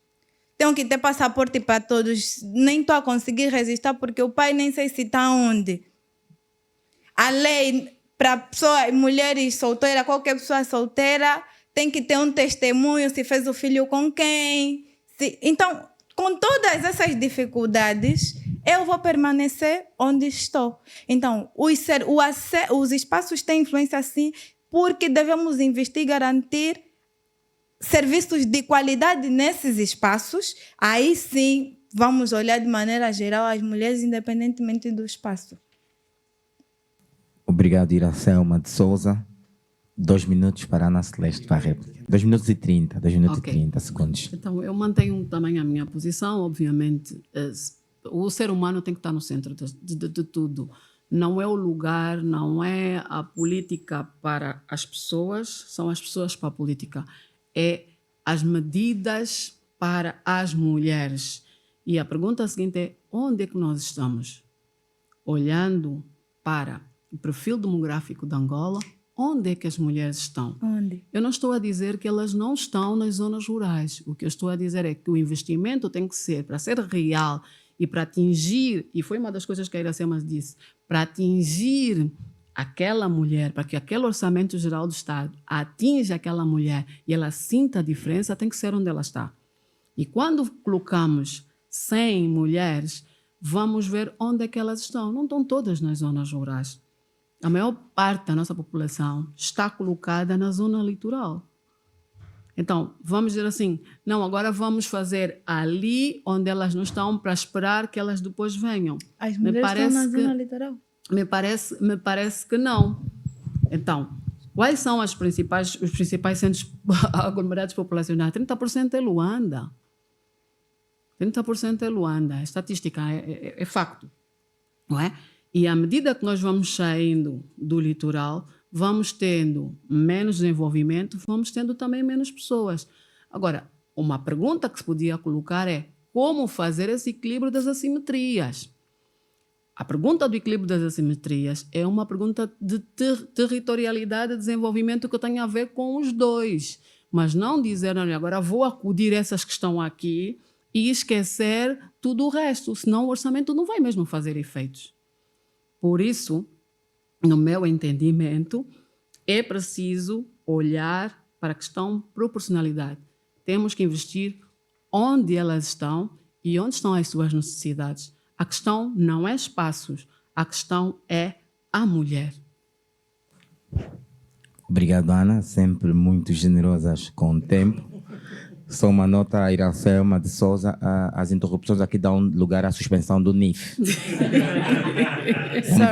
tenho que ter passaporte para todos, nem estou a conseguir resistir, porque o pai nem sei se está onde. A lei... Para pessoas, mulheres solteiras, qualquer pessoa solteira tem que ter um testemunho se fez o filho com quem. Então, com todas essas dificuldades, eu vou permanecer onde estou. Então, os espaços têm influência sim, porque devemos investir e garantir serviços de qualidade nesses espaços. Aí sim, vamos olhar de maneira geral as mulheres, independentemente do espaço. Obrigado, Iracema de Souza. 2 minutos para a Ana Celeste para a réplica. 2 minutos e 30, 2 minutos Ok. e 30 segundos. Então, eu mantenho também a minha posição, obviamente. O ser humano tem que estar no centro de tudo. Não é o lugar, não é a política para as pessoas, são as pessoas para a política. É as medidas para as mulheres. E a pergunta seguinte é, onde é que nós estamos? Olhando para o perfil demográfico de Angola, onde é que as mulheres estão? Onde? Eu não estou a dizer que elas não estão nas zonas rurais. O que eu estou a dizer é que o investimento tem que ser, para ser real e para atingir, e foi uma das coisas que a Iracema disse, para atingir aquela mulher, para que aquele orçamento geral do Estado atinja aquela mulher e ela sinta a diferença, tem que ser onde ela está. E quando colocamos 100 mulheres, vamos ver onde é que elas estão. Não estão todas nas zonas rurais. A maior parte da nossa população está colocada na zona litoral. Então, vamos dizer assim, não, agora vamos fazer ali onde elas não estão para esperar que elas depois venham. As mulheres estão na zona litoral? Me parece que não. Então, quais são os principais centros aglomerados populacionais? 30% é Luanda. 30% é Luanda. A estatística é facto, não é? E à medida que nós vamos saindo do litoral, vamos tendo menos desenvolvimento, vamos tendo também menos pessoas. Agora, uma pergunta que se podia colocar é como fazer esse equilíbrio das assimetrias? A pergunta do equilíbrio das assimetrias é uma pergunta de territorialidade e desenvolvimento que tem a ver com os dois. Mas não dizer, olha, agora vou acudir essas que estão aqui e esquecer tudo o resto, senão o orçamento não vai mesmo fazer efeitos. Por isso, no meu entendimento, é preciso olhar para a questão proporcionalidade. Temos que investir onde elas estão e onde estão as suas necessidades. A questão não é espaços, a questão é a mulher. Obrigado, Ana. Sempre muito generosas com o tempo. Só uma nota a Iracelma de Souza. As interrupções aqui dão lugar à suspensão do NIF.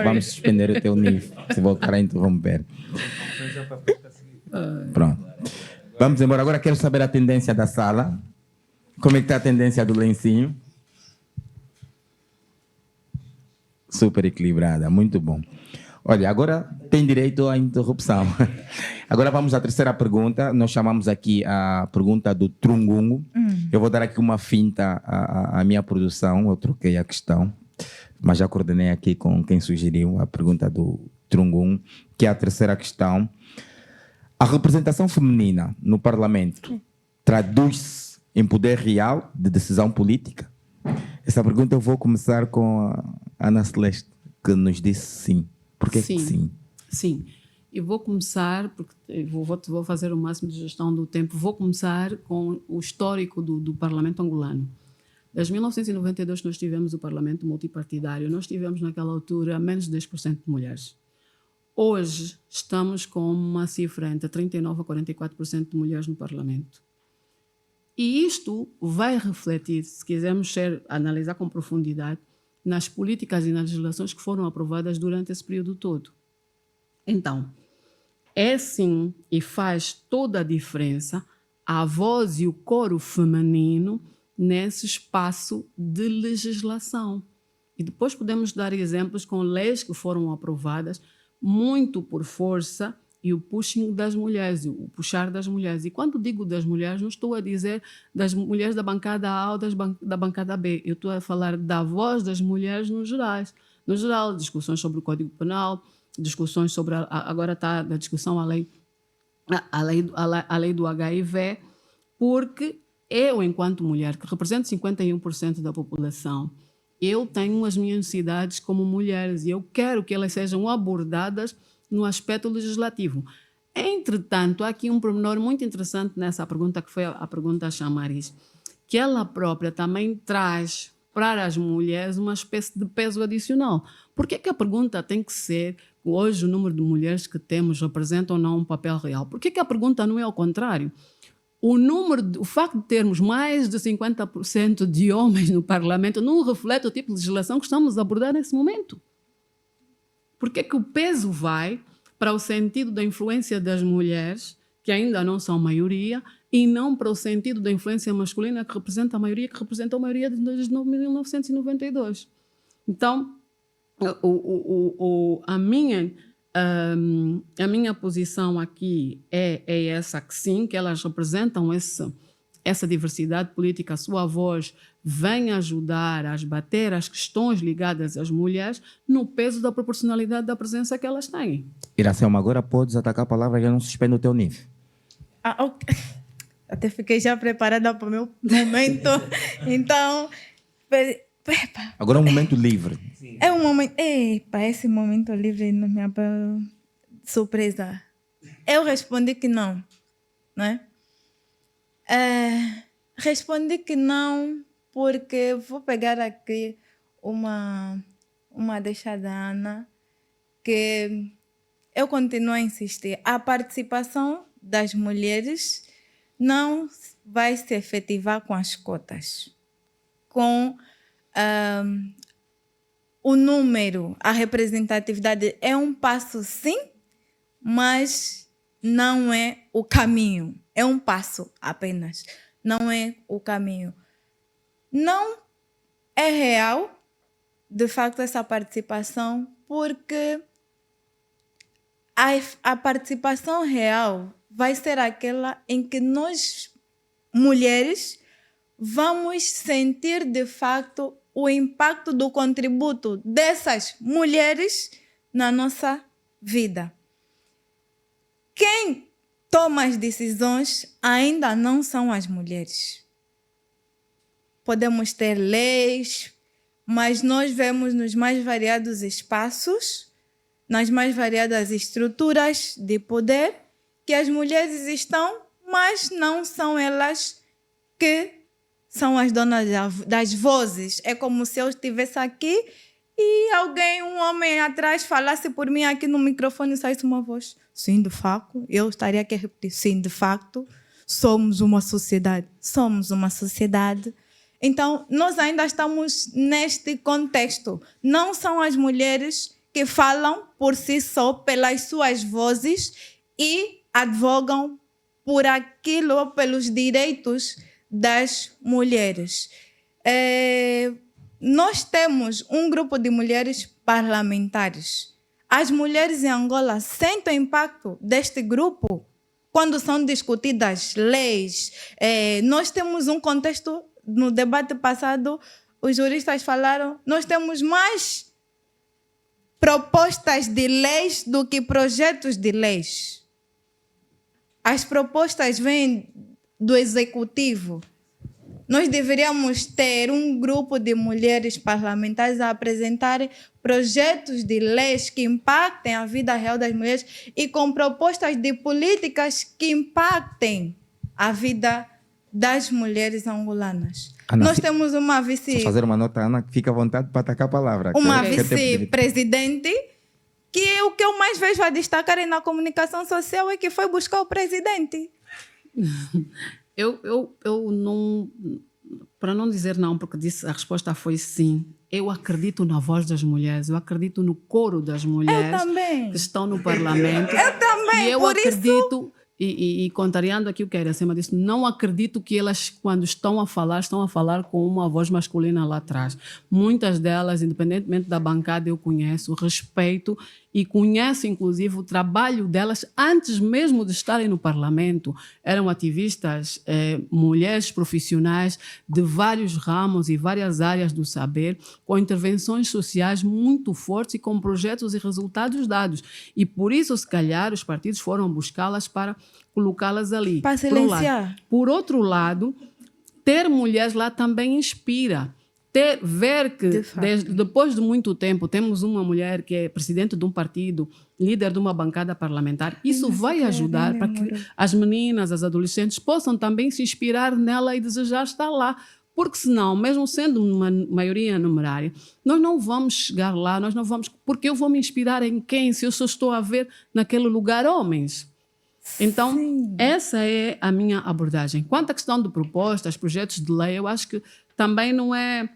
Vamos suspender o teu NIF, se voltar a interromper. Pronto. Vamos embora. Agora quero saber a tendência da sala. Como é que está a tendência do lencinho? Super equilibrada, muito bom. Olha, agora tem direito à interrupção. Agora vamos à terceira pergunta. Nós chamamos aqui a pergunta do Trungungo. Eu vou dar aqui uma finta à minha produção. Eu troquei a questão, mas já coordenei aqui com quem sugeriu a pergunta do Trungungo, que é a terceira questão. A representação feminina no Parlamento traduz-se em poder real de decisão política? Essa pergunta eu vou começar com a Ana Celeste, que nos disse sim. Por que sim? Sim. Eu vou começar, porque vou fazer o máximo de gestão do tempo, vou começar com o histórico do Parlamento angolano. Desde 1992 nós tivemos o Parlamento multipartidário, nós tivemos naquela altura menos de 10% de mulheres. Hoje estamos com uma cifra entre 39% a 44% de mulheres no Parlamento. E isto vai refletir, se quisermos analisar com profundidade, nas políticas e nas legislações que foram aprovadas durante esse período todo. Então, é sim e faz toda a diferença a voz e o coro feminino nesse espaço de legislação. E depois podemos dar exemplos com leis que foram aprovadas muito por força e o pushing das mulheres, o puxar das mulheres. E quando digo das mulheres, não estou a dizer das mulheres da bancada A ou da bancada B. Eu estou a falar da voz das mulheres no geral, discussões sobre o Código Penal, discussões sobre, agora está na discussão a lei do HIV, porque eu, enquanto mulher, que represento 51% da população, eu tenho as minhas necessidades como mulheres e eu quero que elas sejam abordadas no aspecto legislativo. Entretanto, há aqui um pormenor muito interessante nessa pergunta, que foi a pergunta a Chamaris, que ela própria também traz para as mulheres uma espécie de peso adicional. Por que a pergunta tem que ser, hoje o número de mulheres que temos representa ou não um papel real? Por que a pergunta não é ao contrário? O facto de termos mais de 50% de homens no Parlamento não reflete o tipo de legislação que estamos a abordar nesse momento. Por que o peso vai para o sentido da influência das mulheres, que ainda não são maioria, e não para o sentido da influência masculina, que representa a maioria, que representou a maioria desde 1992. Então, a minha posição aqui é essa, que sim, que elas representam essa diversidade política, a sua voz vem ajudar a esbater as questões ligadas às mulheres no peso da proporcionalidade da presença que elas têm. Iracelma, agora podes atacar a palavra e já não suspende o teu nível. Okay. Até fiquei já preparada para o meu momento. Então, agora é um momento livre. É um momento... esse momento livre não me é surpresa. Eu respondi que não, né? Respondi que não, porque vou pegar aqui uma deixa da Ana, que eu continuo a insistir. A participação das mulheres não vai se efetivar com as cotas, com o número, a representatividade. É um passo, sim, mas não é o caminho. É um passo apenas, não é o caminho. Não é real, de facto, essa participação, porque a participação real vai ser aquela em que nós, mulheres, vamos sentir, de facto, o impacto do contributo dessas mulheres na nossa vida. Quem toma as decisões ainda não são as mulheres. Podemos ter leis, mas nós vemos nos mais variados espaços, nas mais variadas estruturas de poder, que as mulheres estão, mas não são elas que são as donas das vozes. É como se eu estivesse aqui e alguém, um homem atrás, falasse por mim aqui no microfone e saísse uma voz. Sim, de facto, eu estaria aqui a repetir. Sim, de facto, somos uma sociedade. Somos uma sociedade. Então, nós ainda estamos neste contexto. Não são as mulheres que falam por si só, pelas suas vozes e advogam por aquilo, pelos direitos das mulheres. Nós temos um grupo de mulheres parlamentares. As mulheres em Angola sentem o impacto deste grupo quando são discutidas leis. Nós temos um contexto, no debate passado, os juristas falaram, nós temos mais propostas de leis do que projetos de leis. As propostas vêm do executivo. Nós deveríamos ter um grupo de mulheres parlamentares a apresentarem projetos de leis que impactem a vida real das mulheres e com propostas de políticas que impactem a vida das mulheres angolanas. Ana, nós temos uma Só fazer uma nota, Ana, fica à vontade para atacar a palavra. Uma Que é tempo de- vice-presidente que o que eu mais vejo a destacar na comunicação social é que foi buscar o presidente. Eu não, para não dizer não, porque disse a resposta foi sim. Eu acredito na voz das mulheres, eu acredito no coro das mulheres também. que estão no parlamento. Eu também, E eu por isso- acredito, e contrariando aqui o que a Iracema disse, não acredito que elas, quando estão a falar com uma voz masculina lá atrás. Muitas delas, independentemente da bancada, eu conheço, respeito e conheço, inclusive, o trabalho delas antes mesmo de estarem no parlamento. Eram ativistas, mulheres profissionais de vários ramos e várias áreas do saber, com intervenções sociais muito fortes e com projetos e resultados dados. E por isso, se calhar, os partidos foram buscá-las para colocá-las ali. Para Por um lado. silenciar. Por outro lado, ter mulheres lá também inspira. Ver que De fato. depois de muito tempo temos uma mulher que é presidente de um partido, líder de uma bancada parlamentar, isso vai ajudar para que as meninas, as adolescentes possam também se inspirar nela e desejar estar lá. Porque senão, mesmo sendo uma maioria numerária, nós não vamos chegar lá, nós não vamos... Porque eu vou me inspirar em quem se eu só estou a ver naquele lugar homens? Então, essa é a minha abordagem. Quanto à questão de propostas, projetos de lei, eu acho que também não é...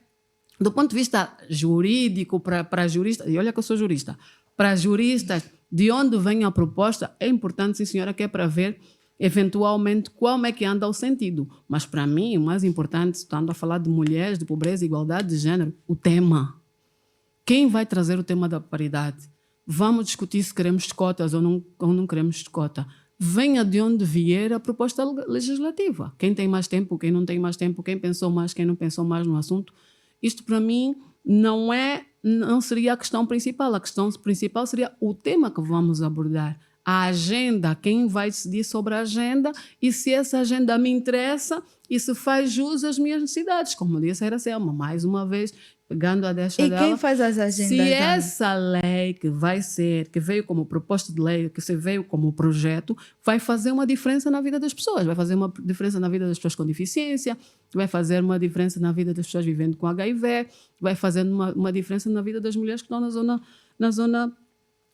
Do ponto de vista jurídico, para juristas, e olha que eu sou jurista, para juristas, de onde vem a proposta, é importante, sim senhora, que é para ver, eventualmente, como é que anda o sentido. Mas para mim, o mais importante, estando a falar de mulheres, de pobreza e igualdade de género, o tema. Quem vai trazer o tema da paridade? Vamos discutir se queremos cotas ou não queremos cota. Venha de onde vier a proposta legislativa. Quem tem mais tempo, quem não tem mais tempo, quem pensou mais, quem não pensou mais no assunto. Isto, para mim, não seria a questão principal. A questão principal seria o tema que vamos abordar. A agenda, quem vai decidir sobre a agenda e se essa agenda me interessa e se faz jus às minhas necessidades. Como disse a Iracema, mais uma vez, pegando a deixa dela. E quem faz as agendas? Se Ana? essa lei que veio como proposta de lei, que se veio como projeto, vai fazer uma diferença na vida das pessoas, vai fazer uma diferença na vida das pessoas com deficiência, vai fazer uma diferença na vida das pessoas vivendo com HIV, vai fazer uma diferença na vida das mulheres que estão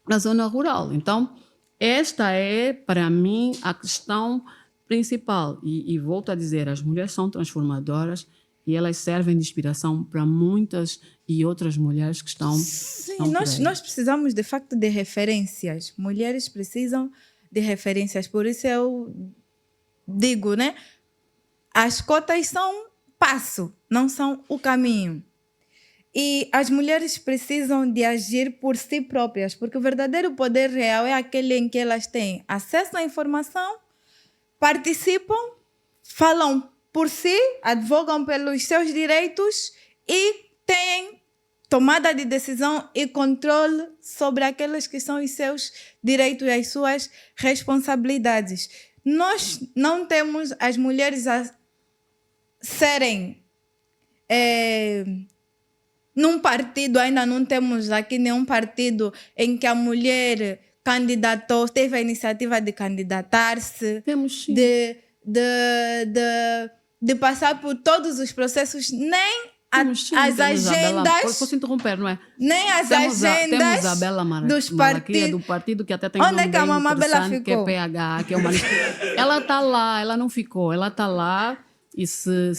na zona rural. Então, esta é, para mim, a questão principal. E volto a dizer, as mulheres são transformadoras e elas servem de inspiração para muitas e outras mulheres que estão... Sim, estão por aí. nós precisamos, de facto, de referências. Mulheres precisam de referências. Por isso eu digo, né? As cotas são passo, não são o caminho. E as mulheres precisam de agir por si próprias, porque o verdadeiro poder real é aquele em que elas têm acesso à informação, participam, falam por si, advogam pelos seus direitos e têm tomada de decisão e controle sobre aqueles que são os seus direitos e as suas responsabilidades. Nós não temos as mulheres a serem... num partido, ainda não temos aqui nenhum partido em que a mulher candidatou, teve a iniciativa de candidatar-se, Temos sim. de passar por todos os processos, nem Temos, sim, as temos a Bela- agendas, Posso interromper, não é? nem as Temos a agendas Bela dos Malaquia partidos. do partido que até tem Onde um nome é que a bem Mamã Bela interessante, que é ficou? PH, que é uma... Ela está lá, ela não ficou, ela está lá e se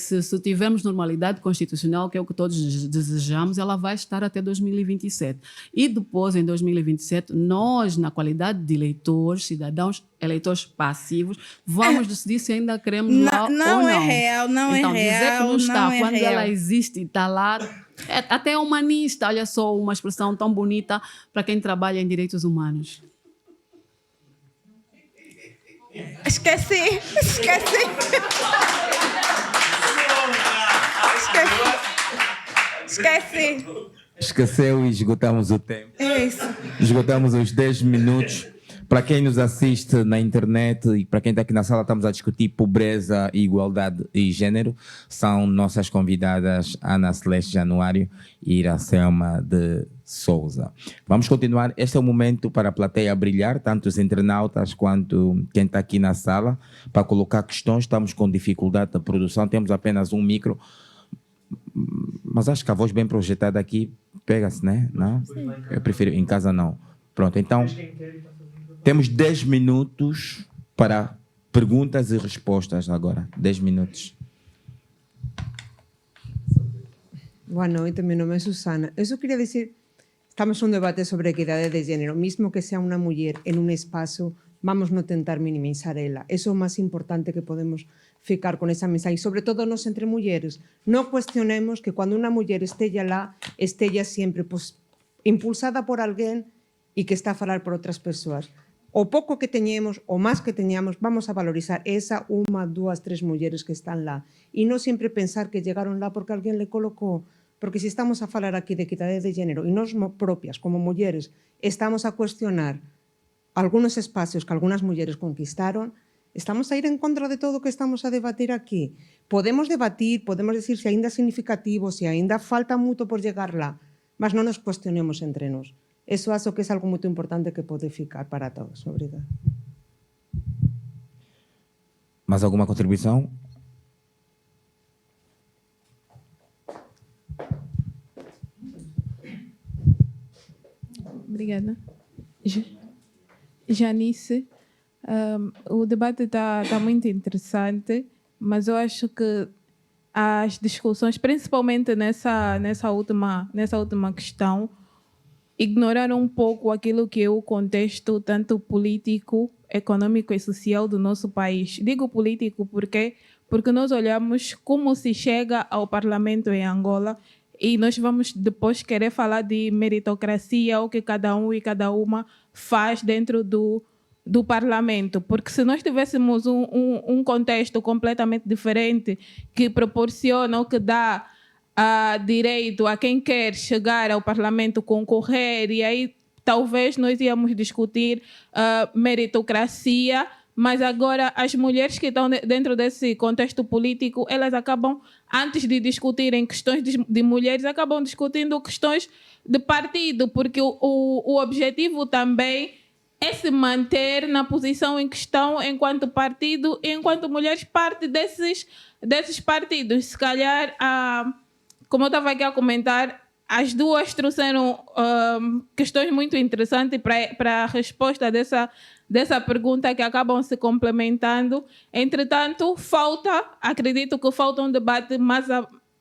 tivermos normalidade constitucional, que é o que todos desejamos, ela vai estar até 2027. E depois, em 2027, nós, na qualidade de eleitores, cidadãos, eleitores passivos, vamos decidir se ainda queremos lá ou não. Não é real, não Então, é dizer que real, não está, não é quando real. ela existe e está lá, é até humanista, olha só, uma expressão tão bonita para quem trabalha em direitos humanos. Esqueci. Esqueceu e esgotamos o tempo. É isso. Esgotamos os 10 minutos. Para quem nos assiste na internet e para quem está aqui na sala, estamos a discutir pobreza, igualdade e gênero. São nossas convidadas Ana Celeste Januário e Iracelma de Souza. Vamos continuar. Este é o momento para a plateia brilhar, tanto os internautas quanto quem está aqui na sala, para colocar questões. Estamos com dificuldade da produção, temos apenas um micro. Mas acho que a voz bem projetada aqui pega-se, né? Não? Eu prefiro, em casa não. Pronto, então temos 10 minutos para perguntas e respostas agora. 10 minutos. Boa noite, meu nome é Susana. Eu só queria dizer, estamos num debate sobre equidade de género, mesmo que seja uma mulher em um espaço, vamos não tentar minimizar ela. Isso é o mais importante que podemos ficar com essa mensagem, sobre todo nós entre mulheres. Não questionemos que quando uma mulher esteja lá, esteja sempre impulsada por alguém e que está a falar por outras pessoas. O pouco que teñemos, o máis que teñamos, vamos a valorizar esa, unha, dúas, tres mulleres que están lá. E non sempre pensar que llegaron lá porque alguén le colocou. Porque se estamos a falar aquí de equidade de género e nós propias, como mulleres, estamos a cuestionar algunos espacios que algunas mulleres conquistaron, estamos a ir en contra de todo o que estamos a debatir aquí. Podemos debatir, podemos decir se ainda é significativo, se ainda falta moito por llegar lá, mas non nos cuestionemos entre nós. Eso acho que é algo moito importante que pode ficar para todos. Obrigada. Mais alguma contribuição? Obrigada. Janice, o debate está muito interessante, mas eu acho que as discussões, principalmente nessa última questão, ignoraram um pouco aquilo que é o contexto tanto político, econômico e social do nosso país. Digo político porque nós olhamos como se chega ao parlamento em Angola e nós vamos depois querer falar de meritocracia, o que cada um e cada uma faz dentro do parlamento. Porque se nós tivéssemos um contexto completamente diferente que proporciona ou que dá direito a quem quer chegar ao parlamento concorrer, e aí talvez nós íamos discutir meritocracia, mas agora as mulheres que estão dentro desse contexto político, elas acabam, antes de discutirem questões de mulheres, acabam discutindo questões de partido, porque o objetivo também é se manter na posição em que estão enquanto partido e enquanto mulheres parte desses partidos. Se calhar, como eu estava aqui a comentar, as duas trouxeram questões muito interessantes para a resposta dessa pergunta, que acabam se complementando. Entretanto, acredito que falta um debate mais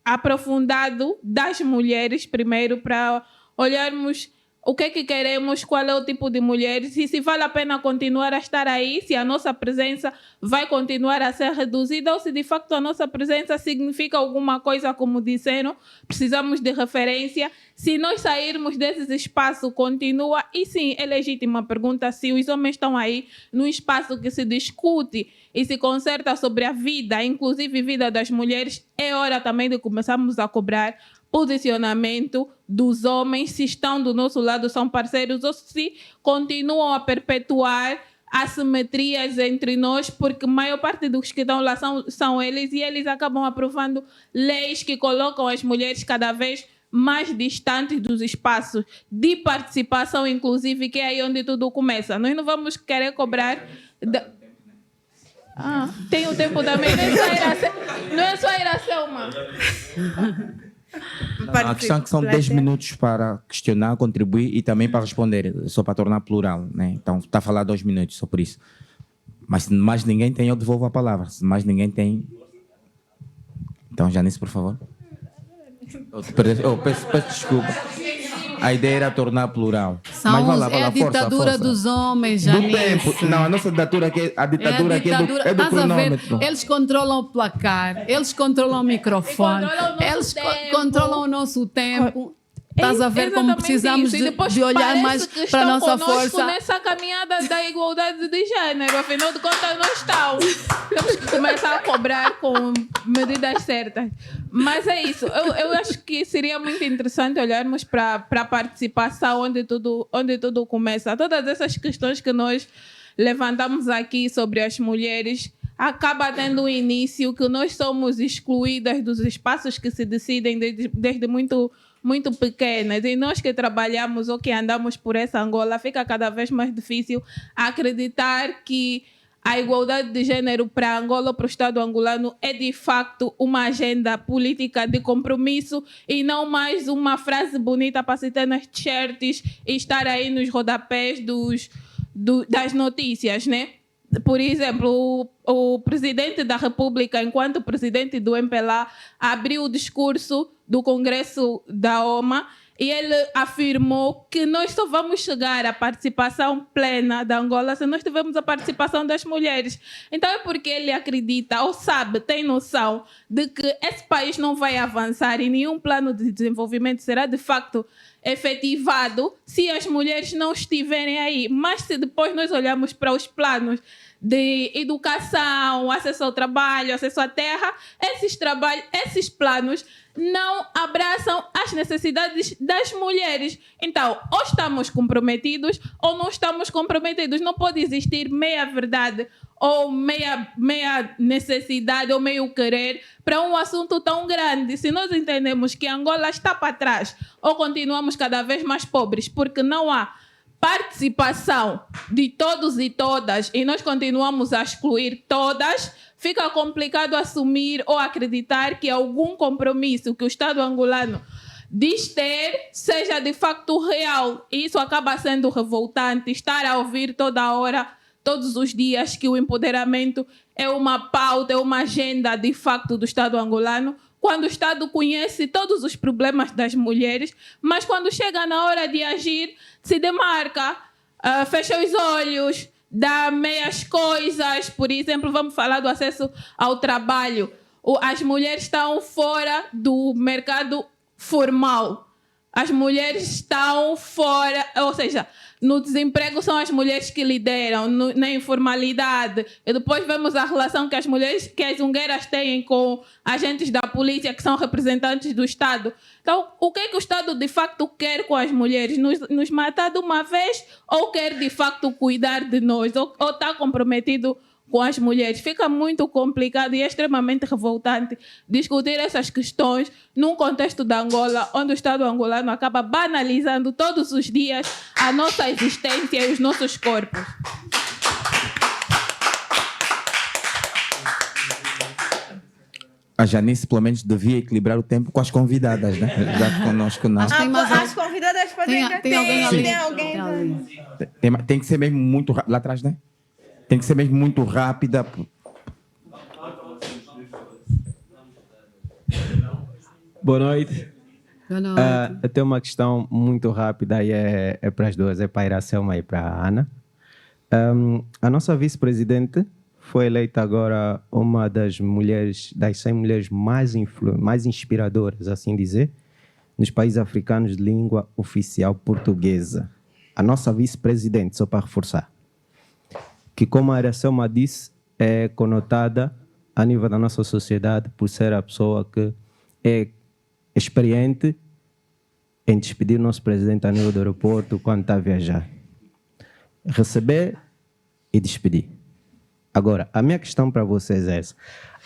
aprofundado das mulheres, primeiro, para olharmos o que é que queremos, qual é o tipo de mulheres e se vale a pena continuar a estar aí, se a nossa presença vai continuar a ser reduzida ou se de facto a nossa presença significa alguma coisa, como disseram, precisamos de referência. Se nós sairmos desses espaços, continua. E sim, é legítima a pergunta se os homens estão aí num espaço que se discute e se conserta sobre a vida, inclusive a vida das mulheres, é hora também de começarmos a cobrar posicionamento dos homens, se estão do nosso lado, são parceiros, ou se continuam a perpetuar assimetrias entre nós, porque a maior parte dos que estão lá são eles, e eles acabam aprovando leis que colocam as mulheres cada vez mais distantes dos espaços de participação, inclusive, que é aí onde tudo começa. Nós não vamos querer cobrar... Tem o tempo também. Não é só Iracelma. A questão é que são 10 minutos para questionar, contribuir e também para responder, só para tornar plural, né? Então, está a falar 2 minutos, só por isso. Mas se mais ninguém tem, eu devolvo a palavra. Se mais ninguém tem... Então, Janice, por favor. Eu peço desculpa. A ideia era tornar plural. São Mas vai lá, a ditadura dos homens, já. Do tempo. Não, a nossa ditadura aqui, a ditadura aqui é do Estás a ver? cronômetro. Eles controlam o placar, eles controlam o microfone, controlam o nosso eles tempo. controlam o nosso tempo. Estás a ver como Exatamente precisamos isso. E depois de olhar parece mais que para a estão nossa conosco força. nessa caminhada da igualdade de género. Afinal de contas, não estão. Temos que começar a cobrar com medidas certas. Mas é isso. Eu acho que seria muito interessante olharmos para a participação onde tudo começa. Todas essas questões que nós levantamos aqui sobre as mulheres acaba tendo um início que nós somos excluídas dos espaços que se decidem desde muito pequenas, e nós que trabalhamos ou que andamos por essa Angola fica cada vez mais difícil acreditar que a igualdade de género para Angola ou para o Estado angolano é de facto uma agenda política de compromisso e não mais uma frase bonita para se ter nas t-shirts e estar aí nos rodapés das notícias, né? Por exemplo, o presidente da República, enquanto presidente do MPLA, abriu o discurso do Congresso da OMA e ele afirmou que nós só vamos chegar à participação plena da Angola se nós tivermos a participação das mulheres. Então é porque ele acredita, ou sabe, tem noção de que esse país não vai avançar e nenhum plano de desenvolvimento será de facto efetivado se as mulheres não estiverem aí. Mas se depois nós olharmos para os planos de educação, acesso ao trabalho, acesso à terra, esses planos não abraçam as necessidades das mulheres. Então, ou estamos comprometidos ou não estamos comprometidos. Não pode existir meia verdade ou meia necessidade ou meio querer para um assunto tão grande. Se nós entendemos que Angola está para trás ou continuamos cada vez mais pobres porque não há participação de todos e todas e nós continuamos a excluir todas, fica complicado assumir ou acreditar que algum compromisso que o Estado angolano diz ter seja de facto real. E isso acaba sendo revoltante, estar a ouvir toda hora, todos os dias, que o empoderamento é uma pauta, é uma agenda de facto do Estado angolano, quando o Estado conhece todos os problemas das mulheres, mas quando chega na hora de agir, se demarca, fecha os olhos, dá meias coisas. Por exemplo, vamos falar do acesso ao trabalho. As mulheres estão fora do mercado formal. As mulheres estão fora, ou seja, no desemprego são as mulheres que lideram, na informalidade. E depois vemos a relação que as zungueiras têm com agentes da polícia, que são representantes do Estado. Então, o que é que o Estado de facto quer com as mulheres? Nos matar de uma vez ou quer de facto cuidar de nós? Ou está comprometido com as mulheres? Fica muito complicado e é extremamente revoltante discutir essas questões num contexto da Angola, onde o Estado angolano acaba banalizando todos os dias a nossa existência e os nossos corpos. A Janice, pelo menos, devia equilibrar o tempo com as convidadas, né? Já que conosco não. As convidadas podem Tem alguém ali. Tem alguém ali. Tem que ser mesmo muito rápido. Lá atrás, né? Tem que ser mesmo muito rápida. Boa noite. Boa noite. Eu tenho uma questão muito rápida e é para as duas, é para a Iracelma e para a Ana. A nossa vice-presidente foi eleita agora uma das mulheres, das 100 mulheres mais inspiradoras, assim dizer, nos países africanos de língua oficial portuguesa. A nossa vice-presidente, só para reforçar, que, como a Iracelma disse, é conotada a nível da nossa sociedade por ser a pessoa que é experiente em despedir o nosso presidente a nível do aeroporto quando está a viajar. Receber e despedir. Agora, a minha questão para vocês é essa.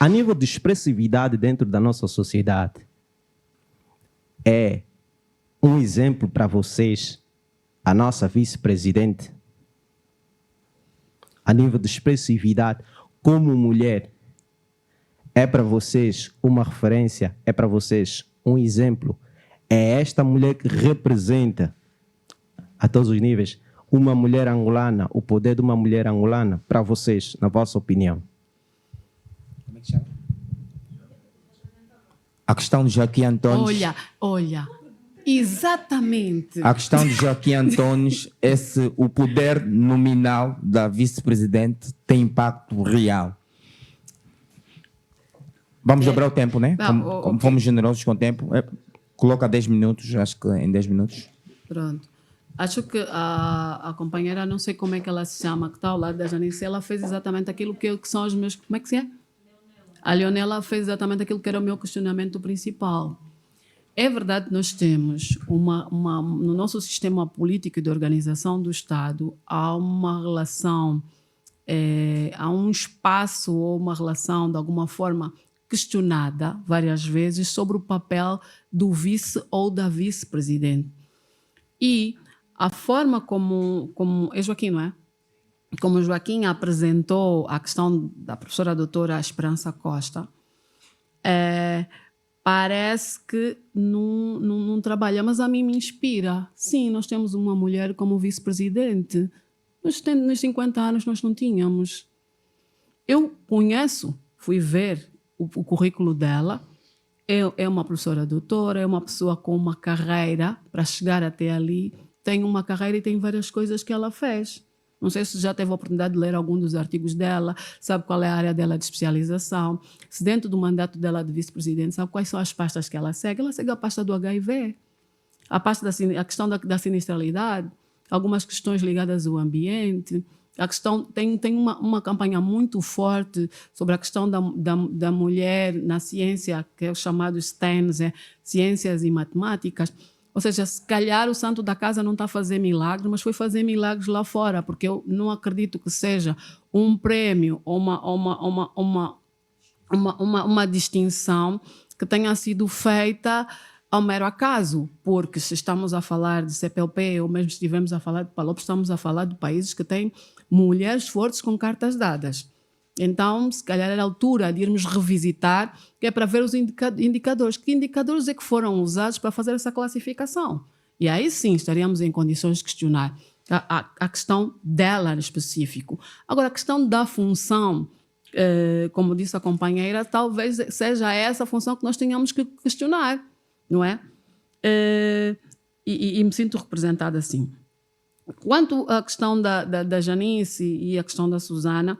A nível de expressividade dentro da nossa sociedade, é um exemplo para vocês a nossa vice-presidente? A nível de expressividade, como mulher, é para vocês uma referência, é para vocês um exemplo. É esta mulher que representa, a todos os níveis, uma mulher angolana, o poder de uma mulher angolana, para vocês, na vossa opinião. Como é que chama? A questão de Joaquim Antunes. Olha, exatamente. A questão de Joaquim Antunes é se o poder nominal da vice-presidente tem impacto real. Vamos dobrar o tempo, né? Como okay. fomos generosos com o tempo, coloca 10 minutos, acho que em 10 minutos. Pronto. Acho que a companheira, não sei como é que ela se chama, que está ao lado da Janice, ela fez exatamente aquilo que são os meus... Como é que se é? A Leonela fez exatamente aquilo que era o meu questionamento principal. É verdade que nós temos no nosso sistema político e de organização do Estado, há uma relação, há um espaço ou uma relação, de alguma forma, questionada várias vezes sobre o papel do vice ou da vice-presidente. E a forma como é Joaquim, não é? Como o Joaquim apresentou a questão da professora doutora Esperança Costa, parece que não trabalha, mas a mim me inspira. Sim, nós temos uma mulher como vice-presidente. Nos 50 anos nós não tínhamos. Eu conheço, fui ver o currículo dela. É uma professora doutora, é uma pessoa com uma carreira para chegar até ali. Tem uma carreira e tem várias coisas que ela fez. Não sei se já teve a oportunidade de ler algum dos artigos dela, sabe qual é a área dela de especialização, se dentro do mandato dela de vice-presidente, sabe quais são as pastas que ela segue. Ela segue a pasta do HIV, a questão da sinistralidade, algumas questões ligadas ao ambiente. A questão tem uma campanha muito forte sobre a questão da mulher na ciência, que é o chamado STEM, ciências e matemáticas. Ou seja, se calhar o santo da casa não está a fazer milagres, mas foi fazer milagres lá fora, porque eu não acredito que seja um prêmio ou uma distinção que tenha sido feita ao mero acaso, porque se estamos a falar de CPLP ou mesmo se estivermos a falar de PALOP, estamos a falar de países que têm mulheres fortes com cartas dadas. Então, se calhar era a altura de irmos revisitar, que é para ver os indicadores. Que indicadores é que foram usados para fazer essa classificação? E aí sim estaríamos em condições de questionar a questão dela em específico. Agora, a questão da função, como disse a companheira, talvez seja essa a função que nós tenhamos que questionar, não é? E me sinto representada assim. Quanto à questão da Janice e a questão da Susana,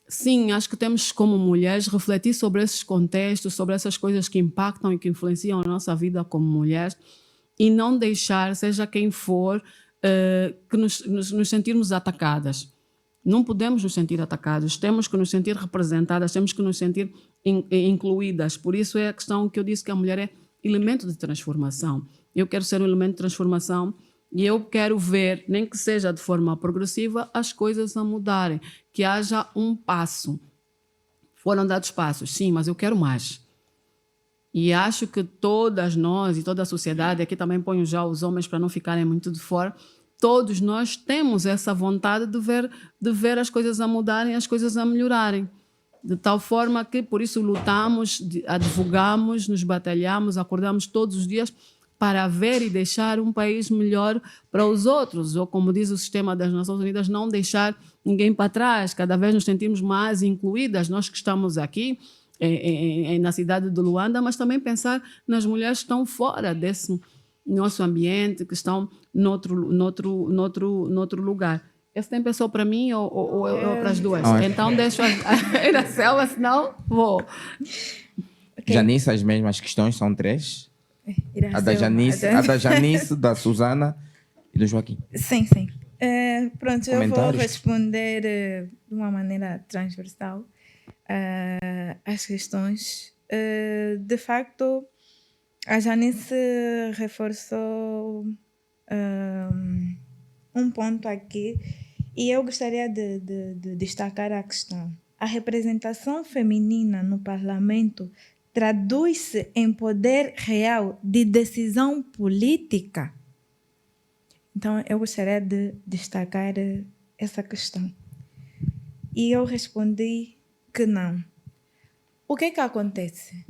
sim, acho que temos como mulheres refletir sobre esses contextos, sobre essas coisas que impactam e que influenciam a nossa vida como mulheres e não deixar, seja quem for, que nos sentirmos atacadas. Não podemos nos sentir atacados, temos que nos sentir representadas, temos que nos sentir incluídas. Por isso é a questão que eu disse que a mulher é elemento de transformação. Eu quero ser um elemento de transformação e eu quero ver, nem que seja de forma progressiva, as coisas a mudarem, que haja um passo. Foram dados passos, sim, mas eu quero mais. E acho que todas nós e toda a sociedade, aqui também ponho já os homens para não ficarem muito de fora, todos nós temos essa vontade de ver as coisas a mudarem, as coisas a melhorarem. De tal forma que, por isso, lutamos, advogamos, nos batalhamos, acordamos todos os dias para ver e deixar um país melhor para os outros, ou como diz o sistema das Nações Unidas, não deixar ninguém para trás, cada vez nos sentimos mais incluídas, nós que estamos aqui na cidade de Luanda, mas também pensar nas mulheres que estão fora desse nosso ambiente, que estão noutro lugar. Esse tempo é só para mim ou para as duas? Então deixo a Iracema, senão vou. Okay. Janice, as mesmas questões, são 3. Iracema, a da Janice, da Susana e do Joaquim. Sim. Pronto, eu vou responder de uma maneira transversal as questões. De facto, a Janice reforçou um ponto aqui e eu gostaria de destacar a questão. A representação feminina no parlamento traduz-se em poder real de decisão política? Então, eu gostaria de destacar essa questão. E eu respondi que não. O que acontece?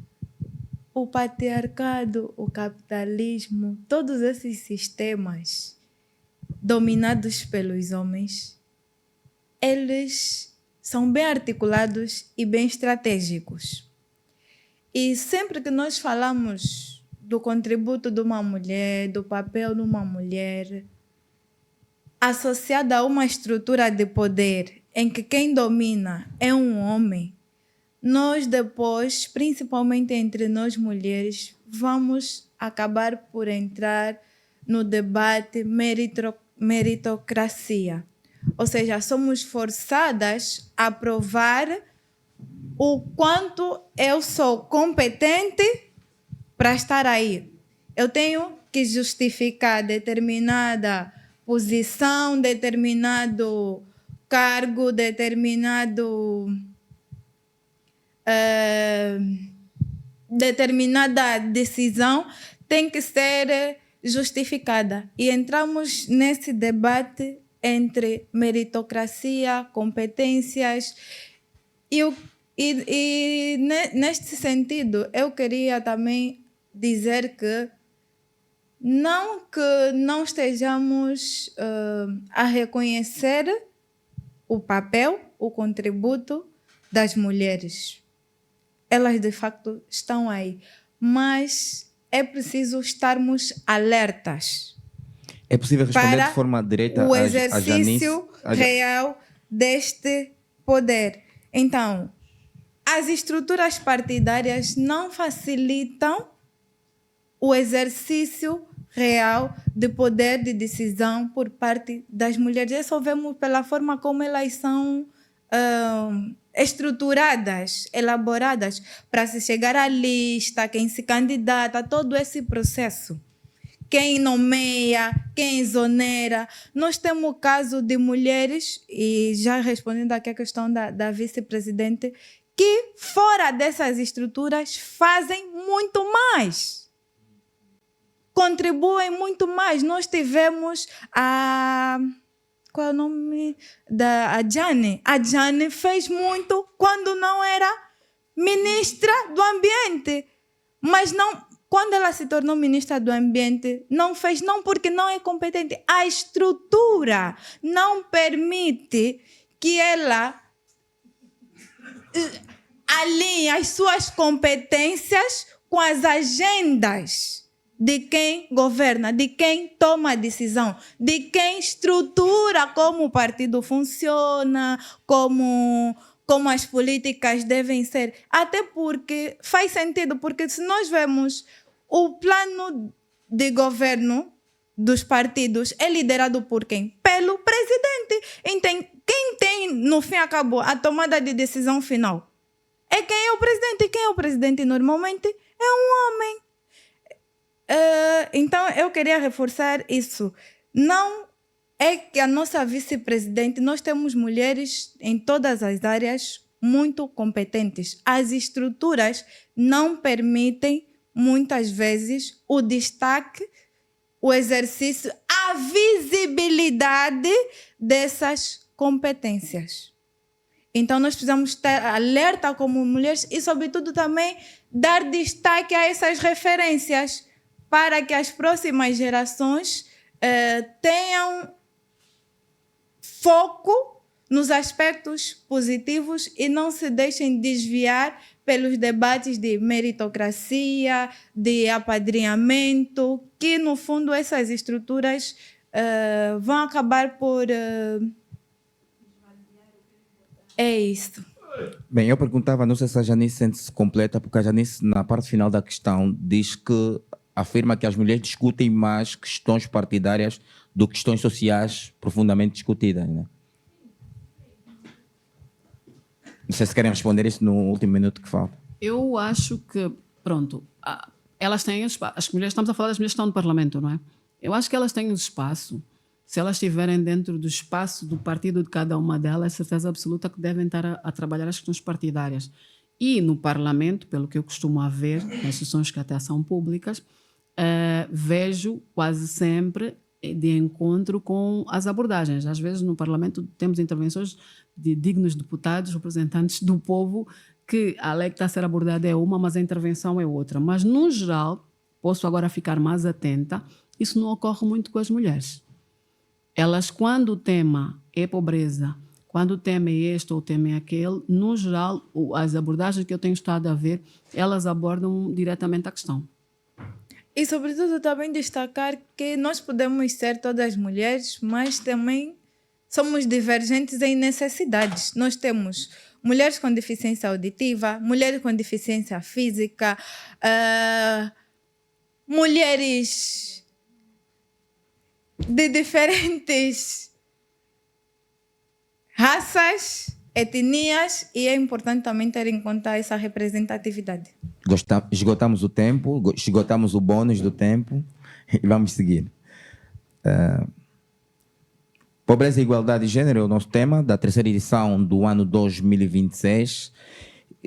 O patriarcado, o capitalismo, todos esses sistemas dominados pelos homens, eles são bem articulados e bem estratégicos. E sempre que nós falamos do contributo de uma mulher, do papel de uma mulher, associada a uma estrutura de poder em que quem domina é um homem, nós depois, principalmente entre nós mulheres, vamos acabar por entrar no debate meritocracia. Ou seja, somos forçadas a provar o quanto eu sou competente para estar aí. Eu tenho que justificar determinada posição, determinado cargo, determinada decisão tem que ser justificada. E entramos nesse debate entre meritocracia, competências e neste sentido eu queria também dizer que não estejamos a reconhecer o papel, o contributo das mulheres. Elas de facto estão aí, mas é preciso estarmos alertas. É possível responder para de forma direta o a exercício Janice? real deste poder. Então, as estruturas partidárias não facilitam o exercício real de poder de decisão por parte das mulheres. Isso vemos pela forma como elas são estruturadas, elaboradas para se chegar à lista, quem se candidata, todo esse processo. Quem nomeia, quem exonera. Nós temos o caso de mulheres, e já respondendo aqui a questão da vice-presidente, que fora dessas estruturas fazem muito mais. Contribuem muito mais. Nós tivemos qual é o nome? A Jane. A Jane fez muito quando não era ministra do Ambiente. Mas não, quando ela se tornou ministra do Ambiente, não fez, não porque não é competente. A estrutura não permite que ela alinhe as suas competências com as agendas de quem governa, de quem toma a decisão, de quem estrutura como o partido funciona, como as políticas devem ser. Até porque faz sentido, porque se nós vemos o plano de governo dos partidos é liderado por quem? Pelo presidente. Então, quem tem, no fim e acabou, a tomada de decisão final é quem é o presidente. E quem é o presidente normalmente é um homem. Então, eu queria reforçar isso. Não é que a nossa vice-presidente, nós temos mulheres em todas as áreas muito competentes. As estruturas não permitem, muitas vezes, o destaque, o exercício, a visibilidade dessas competências. Então, nós precisamos estar alerta como mulheres e, sobretudo, também dar destaque a essas referências, para que as próximas gerações tenham foco nos aspectos positivos e não se deixem desviar pelos debates de meritocracia, de apadrinhamento, que, no fundo, essas estruturas vão acabar por... É isso. Bem, eu perguntava, não sei se a Janice sente-se completa, porque a Janice, na parte final da questão, diz que afirma que as mulheres discutem mais questões partidárias do que questões sociais profundamente discutidas, né? Não sei se querem responder isso no último minuto que falta. Eu acho que, pronto, elas têm espaço. As mulheres, estamos a falar das mulheres que estão no Parlamento, não é? Eu acho que elas têm espaço. Se elas estiverem dentro do espaço do partido de cada uma delas, é certeza absoluta que devem estar a trabalhar as questões partidárias. E no Parlamento, pelo que eu costumo ver, nas sessões que até são públicas, vejo quase sempre de encontro com as abordagens. Às vezes no Parlamento temos intervenções de dignos deputados, representantes do povo, que a lei que está a ser abordada é uma, mas a intervenção é outra. Mas, no geral, posso agora ficar mais atenta, isso não ocorre muito com as mulheres. Elas, quando o tema é pobreza, quando o tema é este ou o tema é aquele, no geral, as abordagens que eu tenho estado a ver, elas abordam diretamente a questão. E, sobretudo, também destacar que nós podemos ser todas mulheres, mas também somos divergentes em necessidades. Nós temos mulheres com deficiência auditiva, mulheres com deficiência física, mulheres de diferentes raças, etnias, e é importante também ter em conta essa representatividade. Esgotamos o tempo, esgotamos o bônus do tempo e vamos seguir. Pobreza e igualdade de gênero é o nosso tema da terceira edição do ano 2026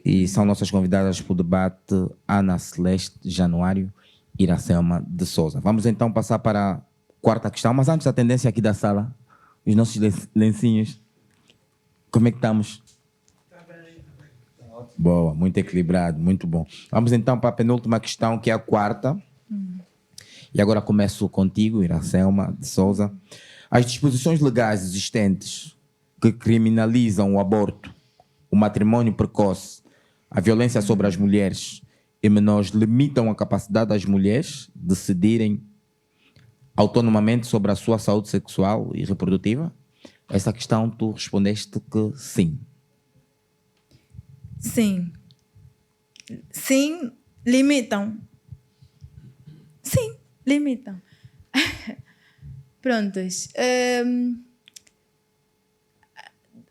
e são nossas convidadas para o debate Ana Celeste Januário e Iracelma de Souza. Vamos então passar para a quarta questão, mas antes a tendência aqui da sala, os nossos lencinhos, como é que estamos? Boa, muito equilibrado, muito bom. Vamos então para a penúltima questão, que é a quarta. E agora começo contigo, Iracelma de Souza. As disposições legais existentes que criminalizam o aborto, o matrimônio precoce, a violência sobre as mulheres e menores limitam a capacidade das mulheres de decidirem autonomamente sobre a sua saúde sexual e reprodutiva? Essa questão tu respondeste que sim. Sim. Sim, limitam. Sim, limitam. Prontos.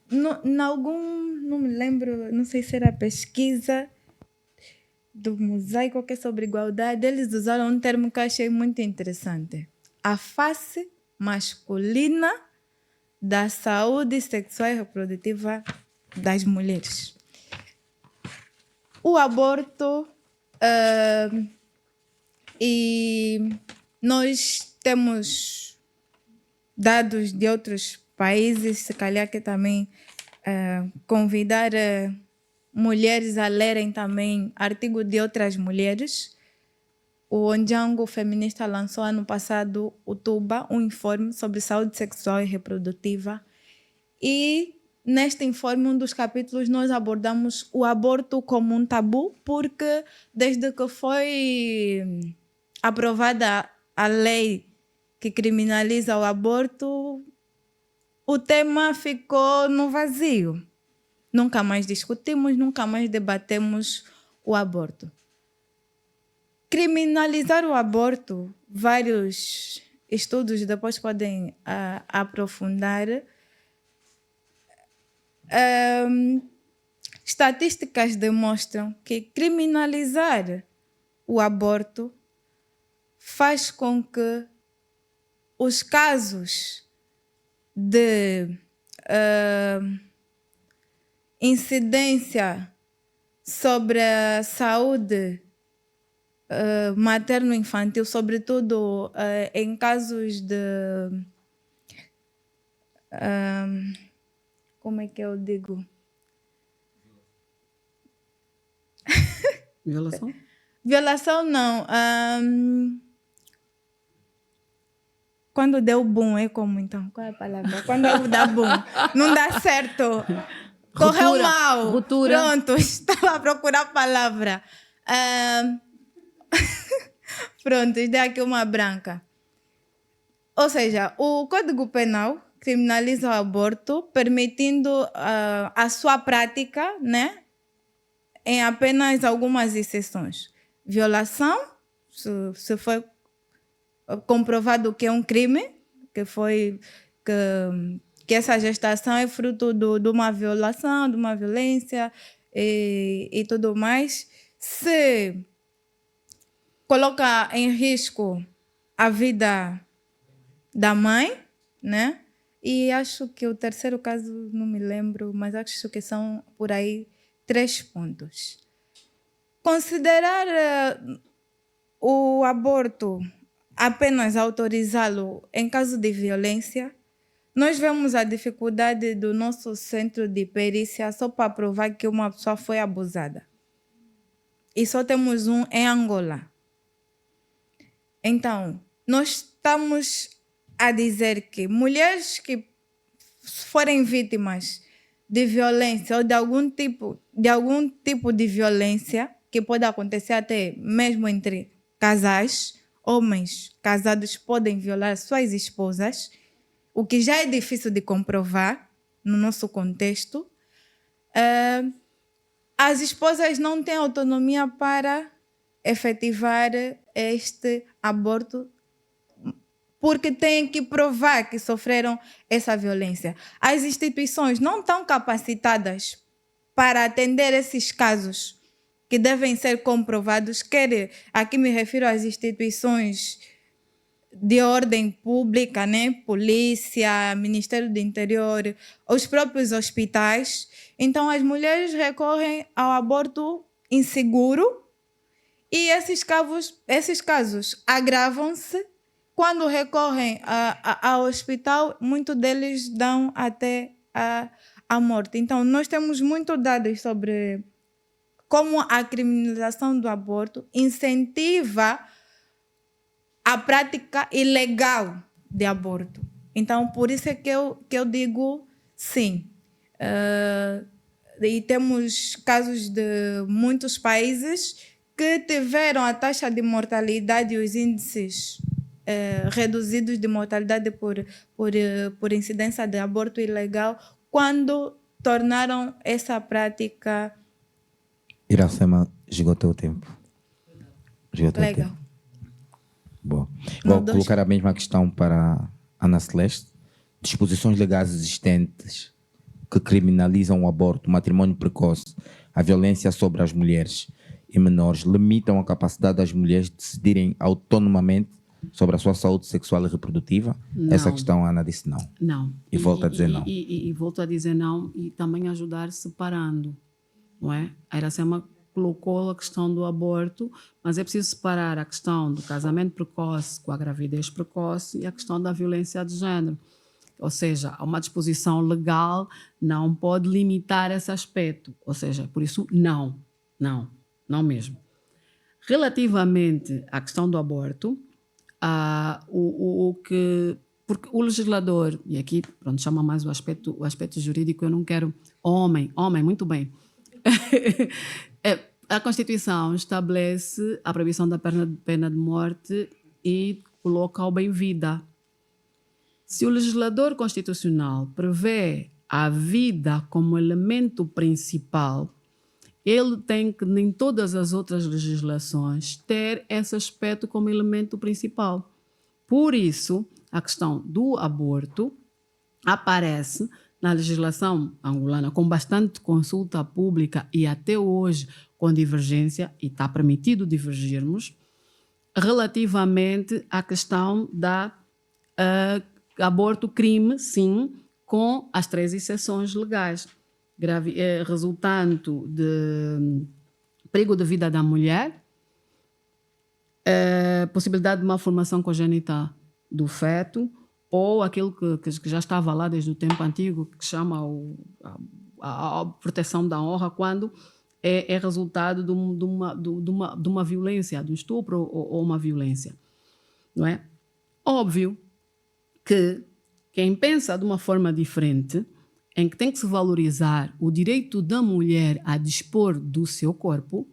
Não me lembro, não sei se era pesquisa do Mosaico que é sobre igualdade, eles usaram um termo que eu achei muito interessante. A face masculina da saúde sexual e reprodutiva das mulheres. O aborto, e nós temos dados de outros países, se calhar que também convidar mulheres a lerem também artigos de outras mulheres. O Ondjango Feminista lançou ano passado, outubro, um informe sobre saúde sexual e reprodutiva. E neste informe, um dos capítulos, nós abordamos o aborto como um tabu, porque desde que foi aprovada a lei que criminaliza o aborto, o tema ficou no vazio. Nunca mais discutimos, nunca mais debatemos o aborto. Criminalizar o aborto, vários estudos depois podem aprofundar. Estatísticas demonstram que criminalizar o aborto faz com que os casos de incidência sobre a saúde materno-infantil, sobretudo em casos de... como é que eu digo? Violação? Violação não. Quando deu boom, é como então? Qual é a palavra? Quando dá boom, não dá certo. Correu Ruptura, mal. ruptura. Pronto, estava a procurar a palavra. Pronto, dei aqui uma branca. Ou seja, o Código Penal criminaliza o aborto, permitindo a sua prática, né, em apenas algumas exceções. Violação, se foi comprovado que é um crime, que essa gestação é fruto de uma violação, de uma violência e tudo mais. Se coloca em risco a vida da mãe, né? E acho que o terceiro caso, não me lembro, mas acho que são por aí 3 pontos. Considerar o aborto apenas autorizá-lo em caso de violência nós vemos a dificuldade do nosso centro de perícia só para provar que uma pessoa foi abusada. E só temos um em Angola. Então, nós estamos a dizer que mulheres que forem vítimas de violência ou de algum tipo de violência, que pode acontecer até mesmo entre casais, homens casados podem violar suas esposas, o que já é difícil de comprovar no nosso contexto. As esposas não têm autonomia para efetivar este aborto porque têm que provar que sofreram essa violência. As instituições não estão capacitadas para atender esses casos que devem ser comprovados. Aqui me refiro às instituições de ordem pública, né? Polícia, Ministério do Interior, os próprios hospitais. Então, as mulheres recorrem ao aborto inseguro e esses casos agravam-se. Quando recorrem ao hospital, muitos deles dão até a morte. Então, nós temos muitos dados sobre como a criminalização do aborto incentiva a prática ilegal de aborto. Então, por isso é que eu digo sim. E temos casos de muitos países que tiveram a taxa de mortalidade e os índices reduzidos de mortalidade por incidência de aborto ilegal quando tornaram essa prática. Iracema, esgotou o tempo. Legal. Bom, vou colocar a mesma questão para Ana Celeste. Disposições legais existentes que criminalizam o aborto, o matrimônio precoce, a violência sobre as mulheres e menores limitam a capacidade das mulheres de decidirem autonomamente sobre a sua saúde sexual e reprodutiva? Não. Essa questão a Ana disse não. Não. E volta a dizer não. E volto a dizer não e também ajudar separando, não é? A Iracema colocou a questão do aborto, mas é preciso separar a questão do casamento precoce com a gravidez precoce e a questão da violência de género. Ou seja, uma disposição legal não pode limitar esse aspecto. Ou seja, por isso, não mesmo. Relativamente à questão do aborto, porque o legislador, e aqui pronto, chama mais o aspecto jurídico, eu não quero... Homem, muito bem. A Constituição estabelece a proibição da pena de morte e coloca o bem-vida. Se o legislador constitucional prevê a vida como elemento principal, ele tem que, em todas as outras legislações, ter esse aspecto como elemento principal. Por isso, a questão do aborto aparece na legislação angolana com bastante consulta pública e até hoje com divergência, e está permitido divergirmos, relativamente à questão da aborto crime, sim, com as 3 exceções legais. Resultante de perigo de vida da mulher, possibilidade de malformação congênita do feto, ou aquilo que já estava lá desde o tempo antigo, que chama a proteção da honra, quando é resultado de uma violência, de um estupro ou uma violência. Não é? Óbvio que quem pensa de uma forma diferente, em que tem que se valorizar o direito da mulher a dispor do seu corpo,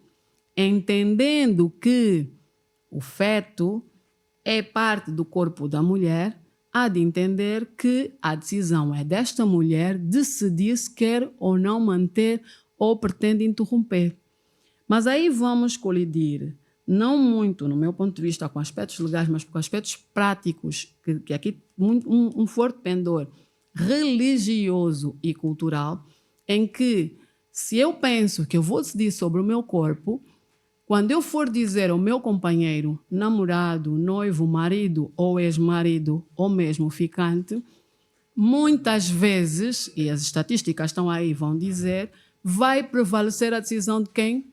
entendendo que o feto é parte do corpo da mulher, há de entender que a decisão é desta mulher decidir se quer ou não manter ou pretende interromper. Mas aí vamos colidir, não muito, no meu ponto de vista, com aspectos legais, mas com aspectos práticos, que aqui um forte pendor religioso e cultural, em que se eu penso que eu vou decidir sobre o meu corpo, quando eu for dizer ao meu companheiro, namorado, noivo, marido ou ex-marido ou mesmo ficante, muitas vezes, e as estatísticas estão aí, vão dizer, vai prevalecer a decisão de quem?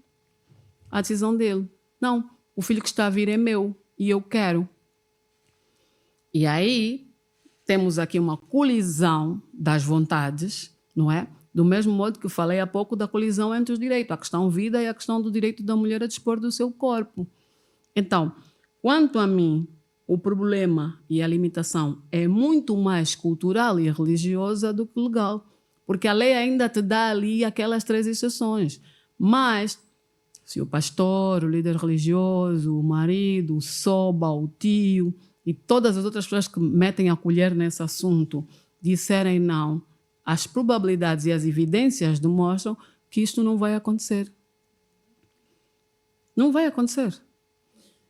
A decisão dele. Não, o filho que está a vir é meu e eu quero. E aí temos aqui uma colisão das vontades, não é? Do mesmo modo que falei há pouco da colisão entre os direitos, a questão vida e a questão do direito da mulher a dispor do seu corpo. Então, quanto a mim, o problema e a limitação é muito mais cultural e religiosa do que legal, porque a lei ainda te dá ali aquelas 3 exceções. Mas, se o pastor, o líder religioso, o marido, o soba, o tio e todas as outras pessoas que metem a colher nesse assunto disserem não, as probabilidades e as evidências demonstram que isto não vai acontecer. Não vai acontecer.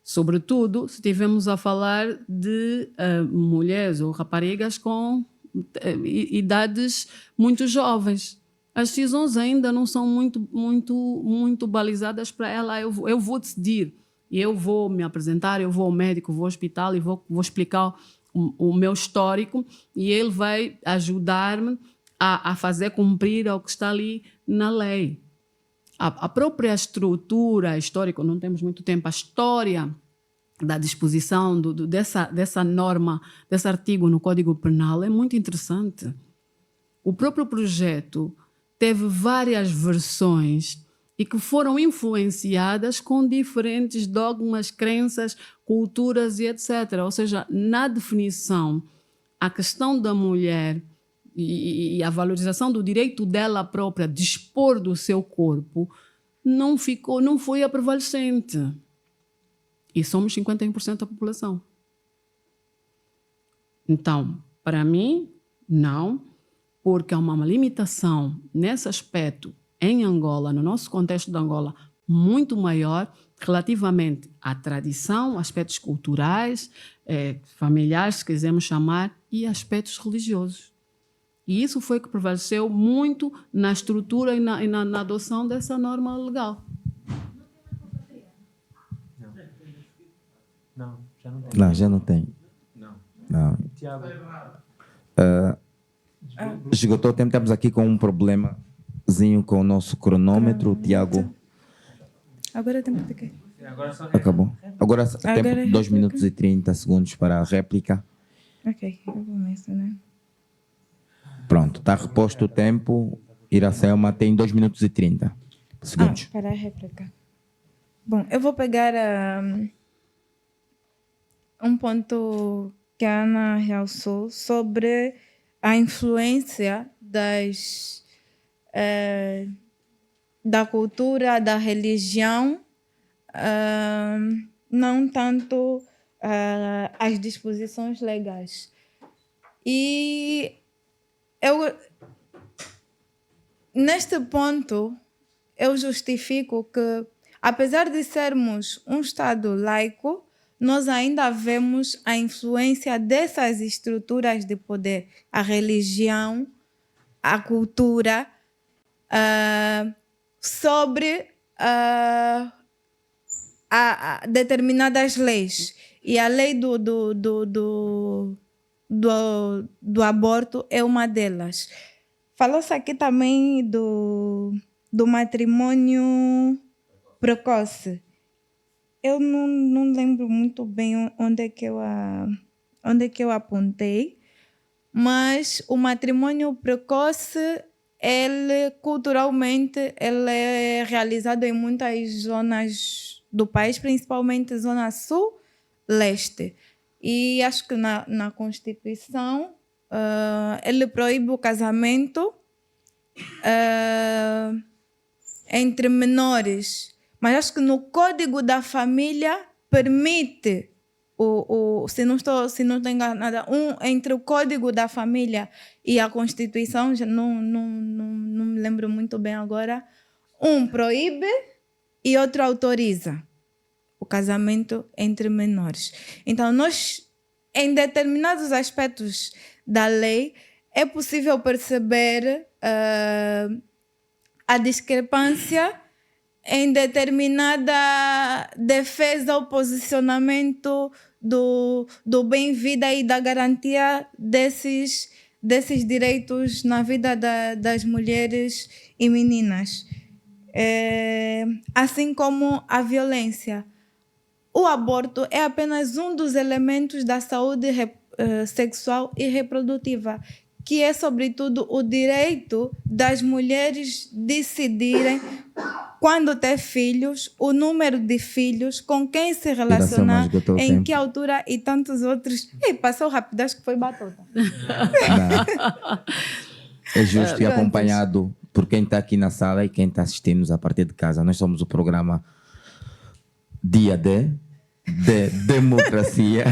Sobretudo se estivermos a falar de mulheres ou raparigas com idades muito jovens. As decisões ainda não são muito balizadas para ela. Eu vou decidir, e eu vou me apresentar, eu vou ao médico, vou ao hospital e vou explicar o meu histórico, e ele vai ajudar-me a fazer cumprir o que está ali na lei. A própria estrutura histórica, não temos muito tempo, a história da disposição dessa norma, desse artigo no Código Penal é muito interessante. O próprio projeto teve várias versões e que foram influenciadas com diferentes dogmas, crenças, culturas e etc. Ou seja, na definição, a questão da mulher e a valorização do direito dela própria a dispor do seu corpo não foi a prevalecente. E somos 51% da população. Então, para mim, não, porque há uma limitação nesse aspecto em Angola, no nosso contexto de Angola, muito maior relativamente à tradição, aspectos culturais, familiares, se quisermos chamar, e aspectos religiosos. E isso foi que prevaleceu muito na estrutura e na adoção dessa norma legal. Não, já não tem. Não. Esgotou o tempo, estamos aqui com um problemazinho com o nosso cronômetro, Tiago. Agora tempo de quê? Acabou. Agora tempo 2 minutos e 30 segundos para a réplica. Ok, eu começo, né? Pronto, está reposto o tempo. Iracelma tem 2 minutos e 30 segundos. Para a réplica. Bom, eu vou pegar um ponto que a Ana realçou sobre a influência da cultura, da religião, não tanto as disposições legais. E neste ponto, eu justifico que, apesar de sermos um Estado laico, nós ainda vemos a influência dessas estruturas de poder, a religião, a cultura, sobre determinadas leis. E a lei do aborto é uma delas. Falou-se aqui também do matrimônio precoce. Eu não lembro muito bem onde é que eu apontei, mas o matrimônio precoce, culturalmente, ele é realizado em muitas zonas do país, principalmente zona sul, leste. E acho que na Constituição ele proíbe o casamento entre menores. Mas acho que no Código da Família permite, se não estou enganada, entre o Código da Família e a Constituição, já não me lembro muito bem agora, um proíbe e outro autoriza o casamento entre menores. Então, em determinados aspectos da lei, é possível perceber a discrepância em determinada defesa ou posicionamento do bem-vida e da garantia desses direitos na vida das mulheres e meninas. Assim como a violência. O aborto é apenas um dos elementos da saúde sexual e reprodutiva, que é, sobretudo, o direito das mulheres decidirem quando ter filhos, o número de filhos, com quem se relacionar, esgotou o em tempo. que altura e tantos outros. Ei, passou rápido, acho que foi batota. Não. É justo e Prontos. acompanhado por quem está aqui na sala e quem está assistindo-nos a partir de casa. Nós somos o programa Dia de Democracia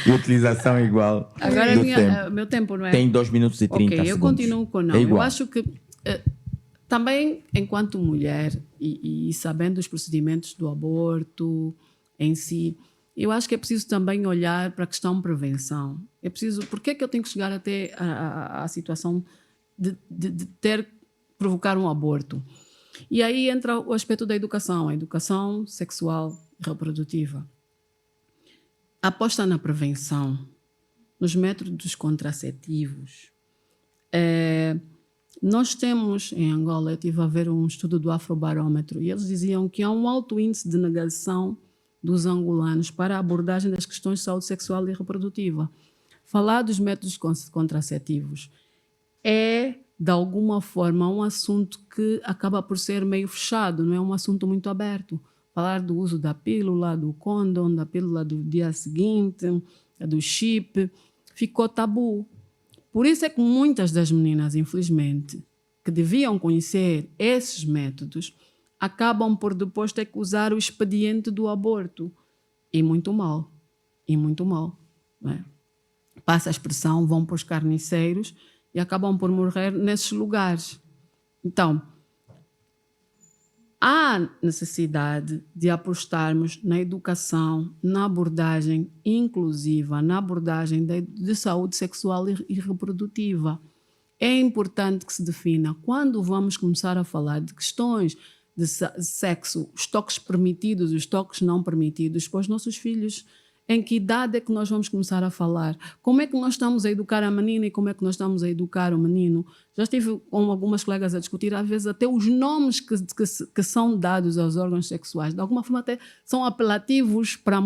e utilização igual Agora do o tempo. meu tempo, não é? Tem 2 minutos e 30 Ok, eu segundos. continuo com não. É Eu igual. acho que também, enquanto mulher e sabendo os procedimentos do aborto em si, eu acho que é preciso também olhar para a questão prevenção. É preciso, porque é que eu tenho que chegar até a situação de provocar um aborto? E aí entra o aspecto da educação, a educação sexual e reprodutiva. A aposta na prevenção, nos métodos contraceptivos. Nós temos em Angola, eu estive a ver um estudo do Afrobarómetro, e eles diziam que há um alto índice de negação dos angolanos para a abordagem das questões de saúde sexual e reprodutiva. Falar dos métodos contraceptivos é, de alguma forma, um assunto que acaba por ser meio fechado, não é um assunto muito aberto. Falar do uso da pílula, do condom, da pílula do dia seguinte, do chip, ficou tabu. Por isso é que muitas das meninas, infelizmente, que deviam conhecer esses métodos, acabam por depois ter que usar o expediente do aborto. E muito mal. Não é? Passa a expressão, vão para os carniceiros e acabam por morrer nesses lugares. Então, há necessidade de apostarmos na educação, na abordagem inclusiva, na abordagem de saúde sexual e reprodutiva. É importante que se defina, quando vamos começar a falar de questões de sexo, os toques permitidos, os toques não permitidos para os nossos filhos, em que idade é que nós vamos começar a falar? Como é que nós estamos a educar a menina e como é que nós estamos a educar o menino? Já estive com algumas colegas a discutir, às vezes, até os nomes que são dados aos órgãos sexuais. De alguma forma, até são apelativos para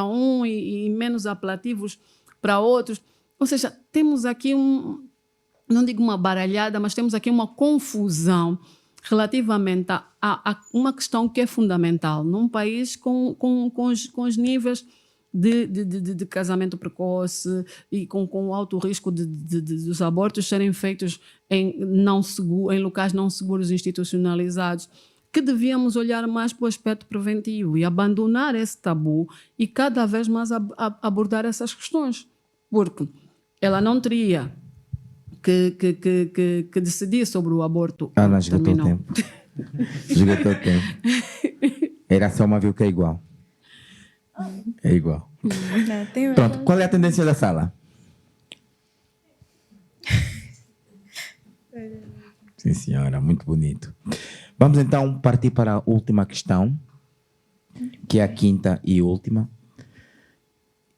um e menos apelativos para outros. Ou seja, temos aqui não digo uma baralhada, mas temos aqui uma confusão relativamente a uma questão que é fundamental num país com os níveis de casamento precoce e com alto risco dos abortos serem feitos em locais não seguros institucionalizados, que devíamos olhar mais para o aspecto preventivo e abandonar esse tabu e cada vez mais abordar essas questões. Porque ela não teria que decidir sobre o aborto. Ana, esgotou o tempo. Esgotou o tempo. Era só uma viu que é igual. É igual. Não, tem Pronto, qual é a tendência da sala? Sim, senhora, muito bonito. Vamos então partir para a última questão, que é a quinta e última.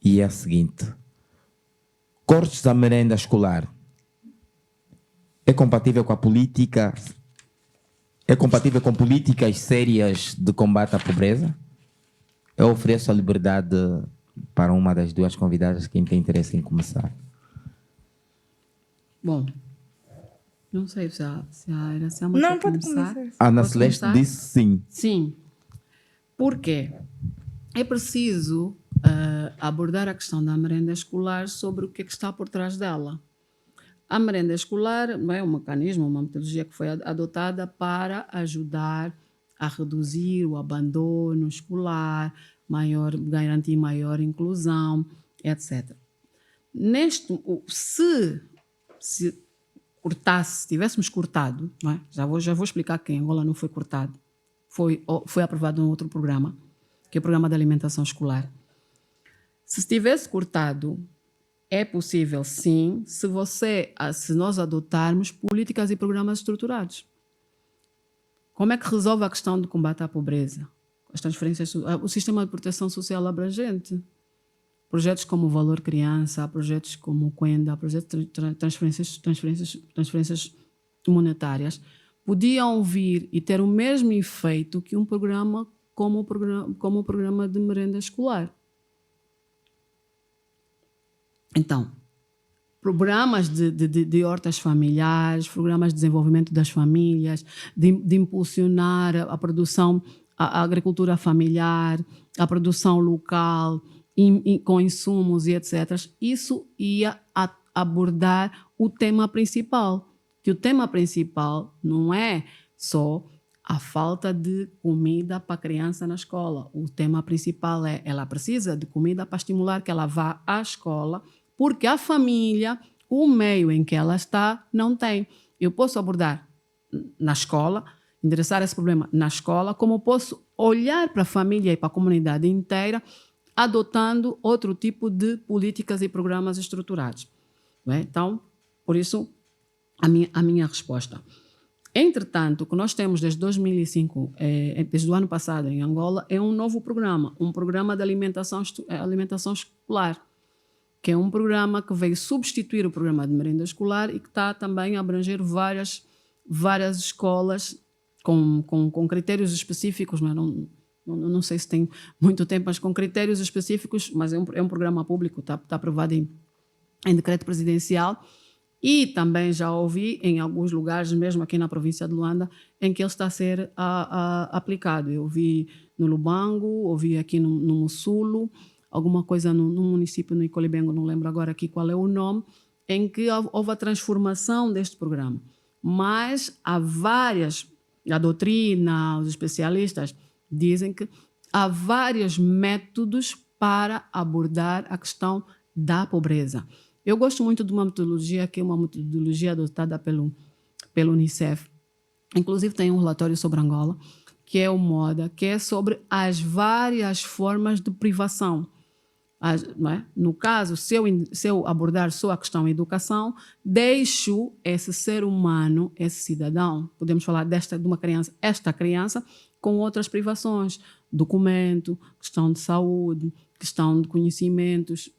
E é a seguinte: cortes da merenda escolar é compatível com a política? É compatível com políticas sérias de combate à pobreza? Eu ofereço a liberdade para uma das duas convidadas, quem tem interesse em começar. Bom, não sei se a Iracema Não, quer pode começar. começar. Ana Posso Celeste começar? disse sim. Sim. Por quê? É preciso abordar a questão da merenda escolar sobre o que é que está por trás dela. A merenda escolar é um mecanismo, uma metodologia que foi adotada para ajudar a reduzir o abandono escolar, garantir maior inclusão, etc. Se tivéssemos cortado, não é? já vou explicar que em Angola não foi cortado, foi aprovado um outro programa, que é o Programa de Alimentação Escolar. Se tivesse cortado, é possível sim, se nós adotarmos políticas e programas estruturados. Como é que resolve a questão do combate à pobreza? As transferências, o sistema de proteção social abrangente. Projetos como o Valor Criança, projetos como o Quenda, projetos de transferências monetárias, podiam vir e ter o mesmo efeito que um programa como o programa de merenda escolar. Então, programas de hortas familiares, programas de desenvolvimento das famílias, de impulsionar a produção, a agricultura familiar, a produção local, com insumos e etc. Isso ia abordar o tema principal, que o tema principal não é só a falta de comida para a criança na escola. O tema principal é ela precisa de comida para estimular que ela vá à escola, porque a família, o meio em que ela está, não tem. Eu posso abordar na escola, endereçar esse problema na escola, como posso olhar para a família e para a comunidade inteira, adotando outro tipo de políticas e programas estruturados. Não é? Então, por isso, a minha resposta. Entretanto, o que nós temos desde 2005, desde o ano passado em Angola, é um novo programa, um programa de alimentação escolar, que é um programa que veio substituir o programa de merenda escolar e que está também a abranger várias escolas com critérios específicos. Não sei se tem muito tempo, mas com critérios específicos, mas é um programa público, está aprovado em decreto presidencial. E também já ouvi em alguns lugares, mesmo aqui na província de Luanda, em que ele está a ser aplicado. Eu vi no Lubango, ouvi aqui no Mussulo, alguma coisa no município, no Icolibengo, não lembro agora aqui qual é o nome, em que houve a transformação deste programa. Mas a doutrina, os especialistas dizem que há vários métodos para abordar a questão da pobreza. Eu gosto muito de uma metodologia que é uma metodologia adotada pelo Unicef. Inclusive tem um relatório sobre Angola, que é o MODA, que é sobre as várias formas de privação. Não é? No caso, se eu abordar só a questão da educação, deixo esse ser humano, esse cidadão, podemos falar de uma criança, esta criança, com outras privações, documento, questão de saúde, questão de conhecimentos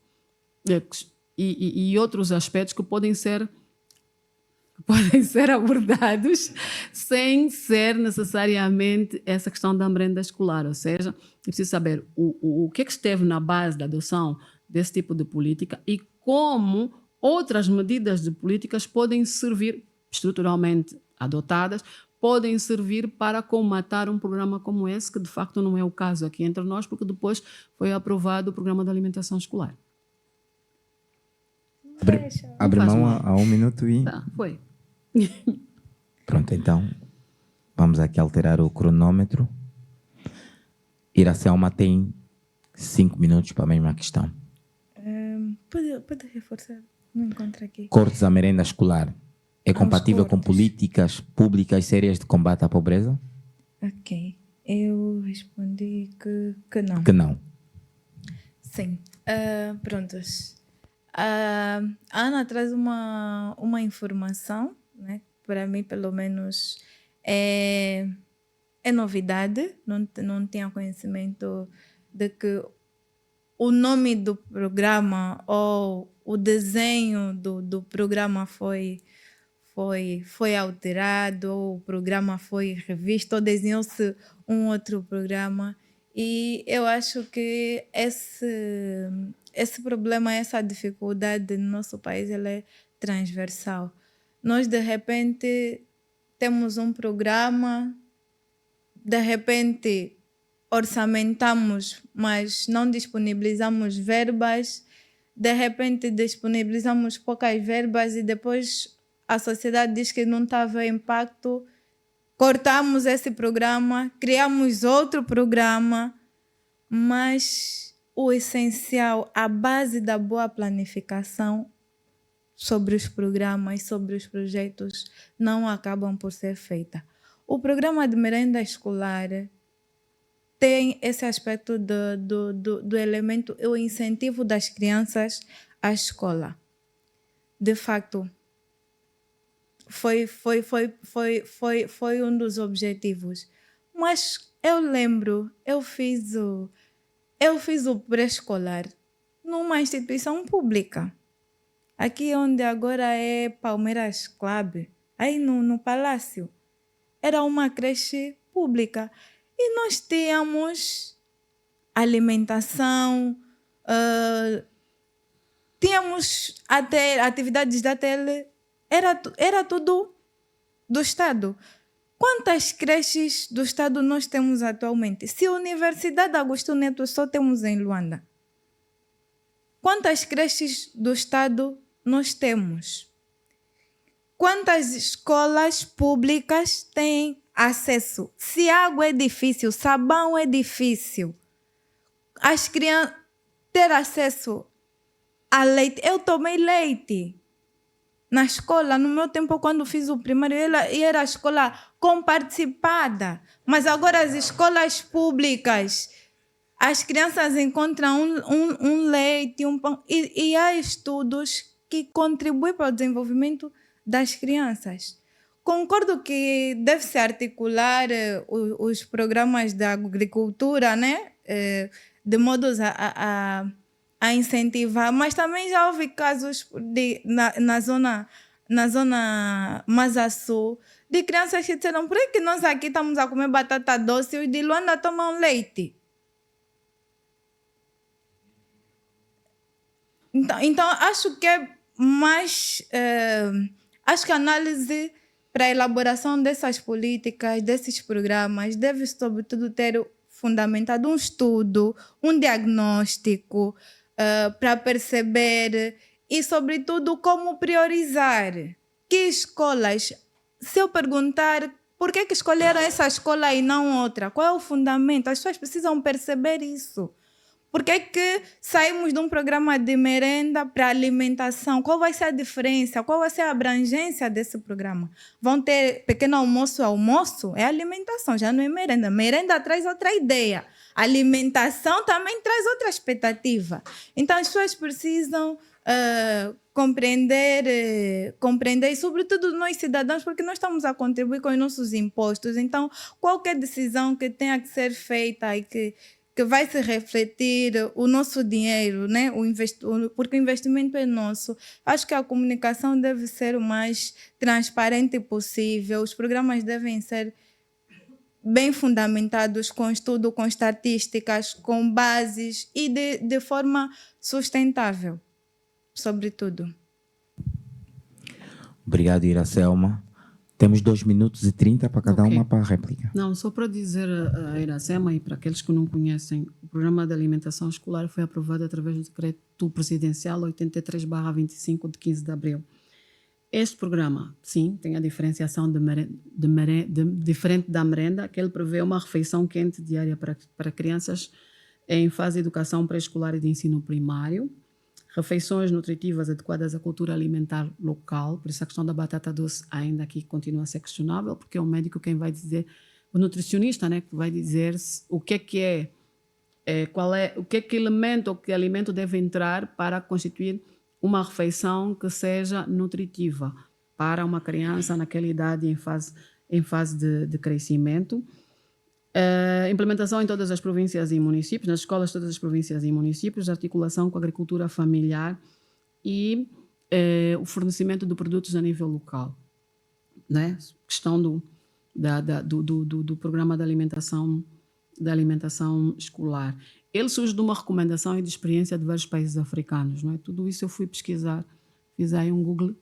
e outros aspectos que podem ser abordados sem ser necessariamente essa questão da merenda escolar. Ou seja, é preciso saber o que esteve na base da adoção desse tipo de política e como outras medidas de políticas podem servir, estruturalmente adotadas, podem servir para comatar um programa como esse, que de facto não é o caso aqui entre nós, porque depois foi aprovado o programa de alimentação escolar. Abre mão a 1 minuto e... Tá, foi. Pronto, então vamos aqui alterar o cronômetro. Iracelma tem 5 minutos para a mesma questão. Pode reforçar? Não encontro aqui. Cortes à merenda escolar é compatível com políticas públicas sérias de combate à pobreza? Ok. Eu respondi que não. Que não. Sim. Prontos. A Ana traz uma informação, né? Para mim, pelo menos, é novidade. Não tinha conhecimento de que o nome do programa ou o desenho do programa foi alterado, ou o programa foi revisto, ou desenhou-se um outro programa. E eu acho que esse problema, essa dificuldade no nosso país, ela é transversal. Nós, de repente, temos um programa, de repente, orçamentamos, mas não disponibilizamos verbas, de repente, disponibilizamos poucas verbas e depois a sociedade diz que não está a haver impacto. Cortamos esse programa, criamos outro programa, mas o essencial, a base da boa planificação sobre os programas, sobre os projetos, não acabam por ser feita. O programa de merenda escolar tem esse aspecto do elemento, o incentivo das crianças à escola. De facto, foi um dos objetivos. Mas eu lembro, eu fiz o pré-escolar numa instituição pública. Aqui onde agora é Palmeiras Club, aí no Palácio. Era uma creche pública. E nós tínhamos alimentação, tínhamos até atividades da tele, era tudo do Estado. Quantas creches do Estado nós temos atualmente? Se a Universidade Agostinho Neto só temos em Luanda, quantas creches do Estado nós temos? Quantas escolas públicas têm acesso? Se água é difícil, sabão é difícil, as crianças ter acesso a leite. Eu tomei leite na escola, no meu tempo, quando fiz o primário, era a escola comparticipada. Mas agora as escolas públicas, as crianças encontram um leite, um pão, e há estudos que contribuem para o desenvolvimento das crianças. Concordo que deve-se articular os programas da agricultura, né? De modos a incentivar, mas também já houve casos na zona mais a sul, de crianças que disseram: por que nós aqui estamos a comer batata doce e os de Luanda tomam leite? Então acho que é mais... acho que a análise para a elaboração dessas políticas, desses programas, deve sobretudo ter fundamentado um estudo, um diagnóstico, para perceber e, sobretudo, como priorizar. Que escolas, se eu perguntar por que escolheram essa escola e não outra, qual é o fundamento? As pessoas precisam perceber isso. Por que saímos de um programa de merenda para alimentação? Qual vai ser a diferença? Qual vai ser a abrangência desse programa? Vão ter pequeno almoço? Almoço é alimentação, já não é merenda. Merenda traz outra ideia. Alimentação também traz outra expectativa. Então, as pessoas precisam compreender, e sobretudo nós cidadãos, porque nós estamos a contribuir com os nossos impostos. Então, qualquer decisão que tenha que ser feita e que vai se refletir o nosso dinheiro, né? Porque o investimento é nosso. Acho que a comunicação deve ser o mais transparente possível. Os programas devem ser bem fundamentados com estudo, com estatísticas, com bases e de forma sustentável, sobretudo. Obrigado, Iracelma. Temos 2 minutos e 30 para cada uma para a réplica. Não, só para dizer a Iracema e para aqueles que não conhecem, o Programa de Alimentação Escolar foi aprovado através do Decreto Presidencial 83/25 de 15 de abril. Este programa, sim, tem a diferenciação diferente da merenda, que ele prevê uma refeição quente diária para crianças em fase de educação pré-escolar e de ensino primário, refeições nutritivas adequadas à cultura alimentar local. Por isso a questão da batata doce ainda aqui continua a ser questionável, porque é o médico quem vai dizer, o nutricionista, né, que vai dizer o que é o que elemento ou que alimento deve entrar para constituir uma refeição que seja nutritiva para uma criança naquela idade em fase de crescimento. Implementação em todas as províncias e municípios, nas escolas de todas as províncias e municípios, articulação com a agricultura familiar e o fornecimento de produtos a nível local. Né? Questão do programa de alimentação escolar. Ele surge de uma recomendação e de experiência de vários países africanos. Não é? Tudo isso eu fui pesquisar, fiz aí um Google.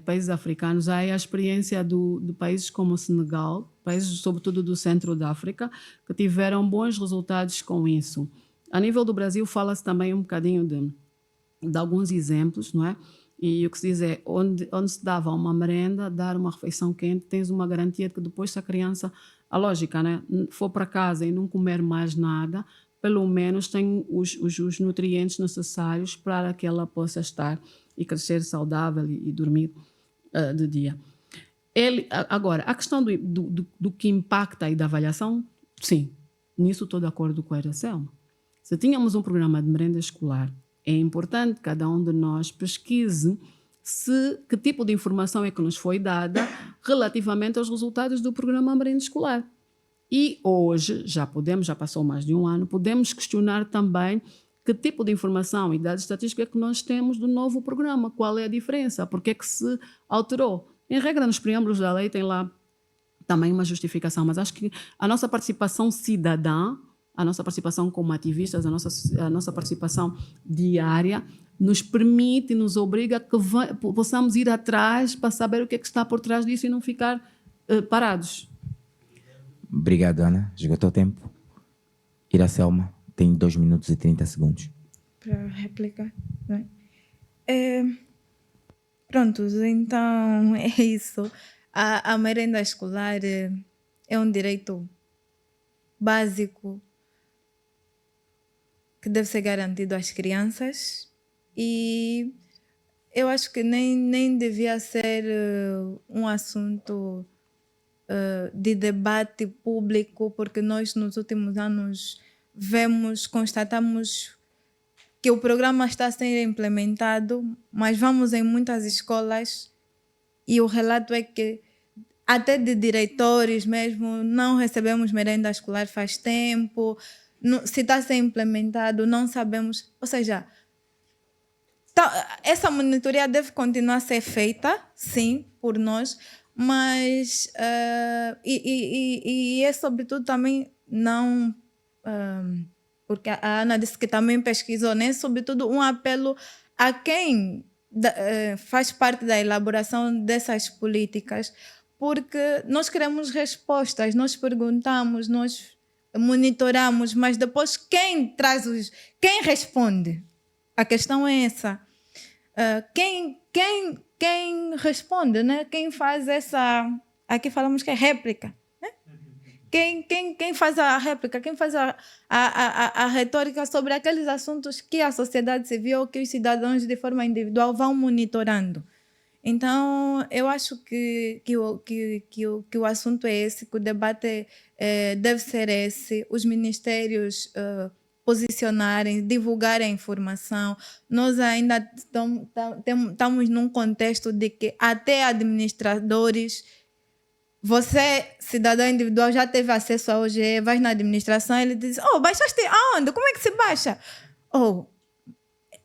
Países africanos, há a experiência de países como o Senegal, países sobretudo do centro da África, que tiveram bons resultados com isso. A nível do Brasil, fala-se também um bocadinho de alguns exemplos, não é? E o que se diz é, onde se dava uma merenda, dar uma refeição quente, tens uma garantia de que depois, se a criança, a lógica, né, for para casa e não comer mais nada, pelo menos tem os nutrientes necessários para que ela possa estar e crescer saudável e dormir de dia. Agora, a questão do que impacta e da avaliação, sim, nisso estou de acordo com a Iracema. Se tínhamos um programa de merenda escolar, é importante que cada um de nós pesquise que tipo de informação é que nos foi dada relativamente aos resultados do programa merenda escolar. E hoje, já passou mais de um ano, podemos questionar também que tipo de informação e dados estatísticos é que nós temos do novo programa, qual é a diferença, por que é que se alterou. Em regra, nos preâmbulos da lei tem lá também uma justificação, mas acho que a nossa participação cidadã, a nossa participação como ativistas, a nossa participação diária, nos permite, nos obriga a que possamos ir atrás para saber o que é que está por trás disso e não ficar parados. Obrigado, Ana. Esgotou o tempo. Iracelma tem 2 minutos e 30 segundos. Para réplica, não é? Prontos, então é isso. A merenda escolar é um direito básico que deve ser garantido às crianças e eu acho que nem devia ser um assunto de debate público, porque nós nos últimos anos constatamos que o programa está a ser implementado, mas vamos em muitas escolas e o relato é que até de diretores mesmo não recebemos merenda escolar faz tempo, se está a ser implementado não sabemos, ou seja, essa monitoria deve continuar a ser feita, sim, por nós, mas é sobretudo também não... porque a Ana disse que também pesquisou, né? Sobretudo um apelo a quem faz parte da elaboração dessas políticas, porque nós queremos respostas, nós perguntamos, nós monitoramos, mas depois quem responde? A questão é essa. Quem responde, né? Quem faz essa... Aqui falamos que é réplica. Quem faz a réplica, quem faz a retórica sobre aqueles assuntos que a sociedade civil, que os cidadãos de forma individual vão monitorando. Então, eu acho que o assunto é esse, que o debate deve ser esse, os ministérios posicionarem, divulgarem a informação. Nós ainda estamos num contexto de que até administradores... Você, cidadão individual, já teve acesso ao OGE, vai na administração, ele diz, baixaste aonde? Como é que se baixa?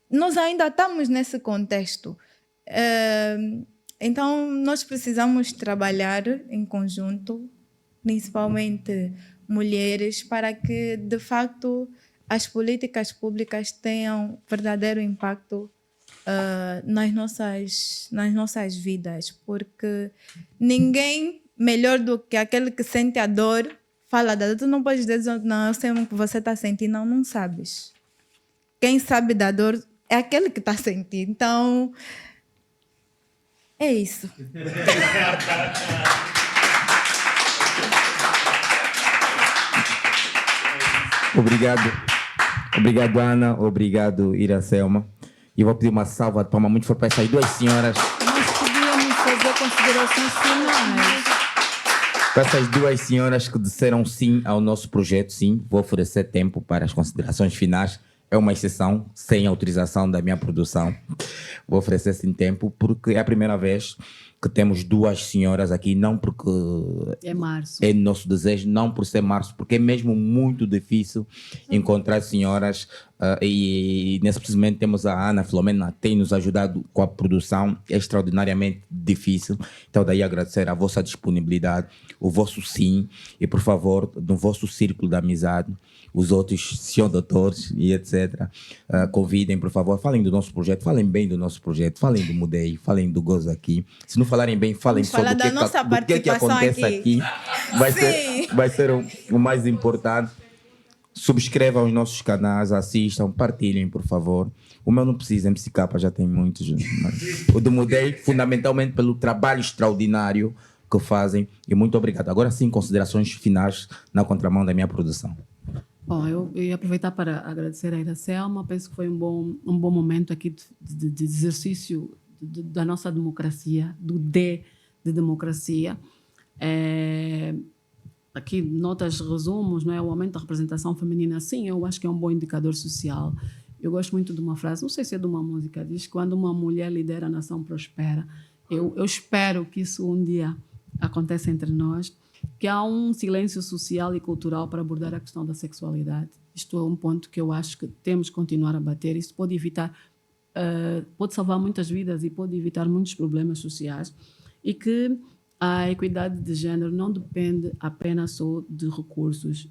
Nós ainda estamos nesse contexto. Então, nós precisamos trabalhar em conjunto, principalmente mulheres, para que, de facto, as políticas públicas tenham verdadeiro impacto nas nossas vidas, porque ninguém melhor do que aquele que sente a dor fala da dor. Tu não podes dizer, não, eu sei o que você está sentindo. Não sabes. Quem sabe da dor é aquele que está sentindo. Então, é isso. Obrigado, Ana. Obrigado, Iracelma. E eu vou pedir uma salva de palmas muito forte para essas duas senhoras. Nós podíamos fazer considerações finais. Para essas duas senhoras que disseram sim ao nosso projeto, sim, vou oferecer tempo para as considerações finais. É uma exceção, sem autorização da minha produção. Vou oferecer sim tempo, porque é a primeira vez que temos duas senhoras aqui, não porque é março, é nosso desejo, não por ser março, porque é mesmo muito difícil encontrar senhoras e nesse preciso momento temos a Ana Filomena, tem nos ajudado com a produção, é extraordinariamente difícil, então daí agradecer a vossa disponibilidade, o vosso sim, e por favor, no vosso círculo de amizade, os outros senhor doutores e etc. Convidem, por favor, falem do nosso projeto, falem bem do nosso projeto, falem do Mudei, falem do Gozo aqui. Se não falarem bem, falem sobre o que acontece aqui. Vai ser o mais importante. Subscrevam os nossos canais, assistam, partilhem, por favor. O meu não precisa, MC Capa já tem muitos. Mas o do Mudei, fundamentalmente pelo trabalho extraordinário que fazem. E muito obrigado. Agora sim, considerações finais na contramão da minha produção. Bom, eu ia aproveitar para agradecer a Iracelma. Penso que foi um bom momento aqui de exercício da nossa democracia, de democracia. Aqui notas, resumos, não é? O aumento da representação feminina, sim, eu acho que é um bom indicador social. Eu gosto muito de uma frase, não sei se é de uma música, diz que quando uma mulher lidera, a nação prospera. Eu espero que isso um dia aconteça entre nós, que há um silêncio social e cultural para abordar a questão da sexualidade. Isto é um ponto que eu acho que temos que continuar a bater. Isso pode evitar, pode salvar muitas vidas e pode evitar muitos problemas sociais. E que a equidade de género não depende apenas só de recursos,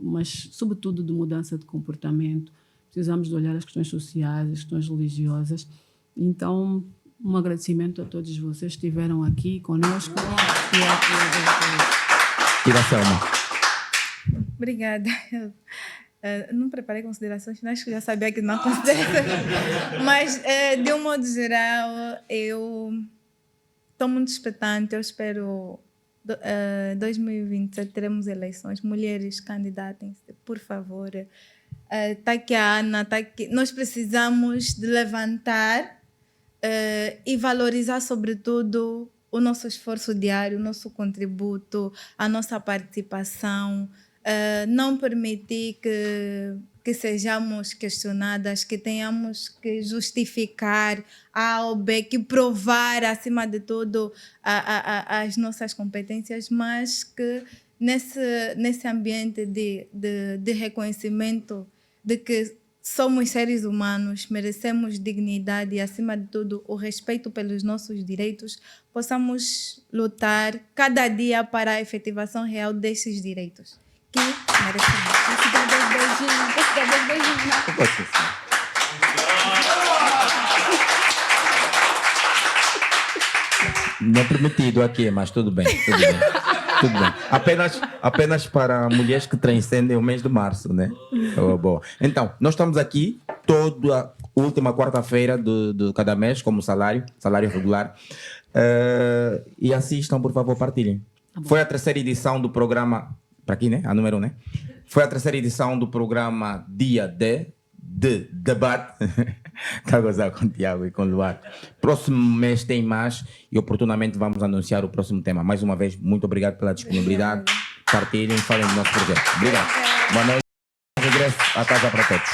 mas sobretudo de mudança de comportamento. Precisamos de olhar as questões sociais, as questões religiosas. Então, um agradecimento a todos vocês que estiveram aqui conosco. Iracema. Obrigada. Não preparei considerações finais, que eu já sabia que não consideração. Mas, de um modo geral, eu estou muito expectante. Eu espero 2027 teremos eleições. Mulheres, candidatem-se, por favor. Está aqui a Ana, está aqui. Nós precisamos de levantar e valorizar, sobretudo, o nosso esforço diário, o nosso contributo, a nossa participação. Não permitir que sejamos questionadas, que tenhamos que justificar A ou B, que provar, acima de tudo, as nossas competências, mas que nesse ambiente de reconhecimento de que somos seres humanos, merecemos dignidade e, acima de tudo, o respeito pelos nossos direitos, possamos lutar cada dia para a efetivação real desses direitos. Que merecemos. Posso dar 2 beijinhos? Posso dar 2 beijinhos? Não é permitido aqui, mas tudo bem, tudo bem. Tudo bem. Apenas para mulheres que transcendem o mês de março, né? Oh, boa. Então, nós estamos aqui toda última quarta-feira de cada mês, como salário regular. E assistam, por favor, partilhem. Foi a 3ª edição do programa, para aqui, né? A número 1, né? Foi a 3ª edição do programa Dia de Debate. Está a gozar com o Tiago e com o Luar. Próximo mês tem mais e oportunamente vamos anunciar o próximo tema. Mais uma vez, muito obrigado pela disponibilidade. Partilhem, falem do nosso projeto. Obrigado. Boa noite. Regresso à casa para todos.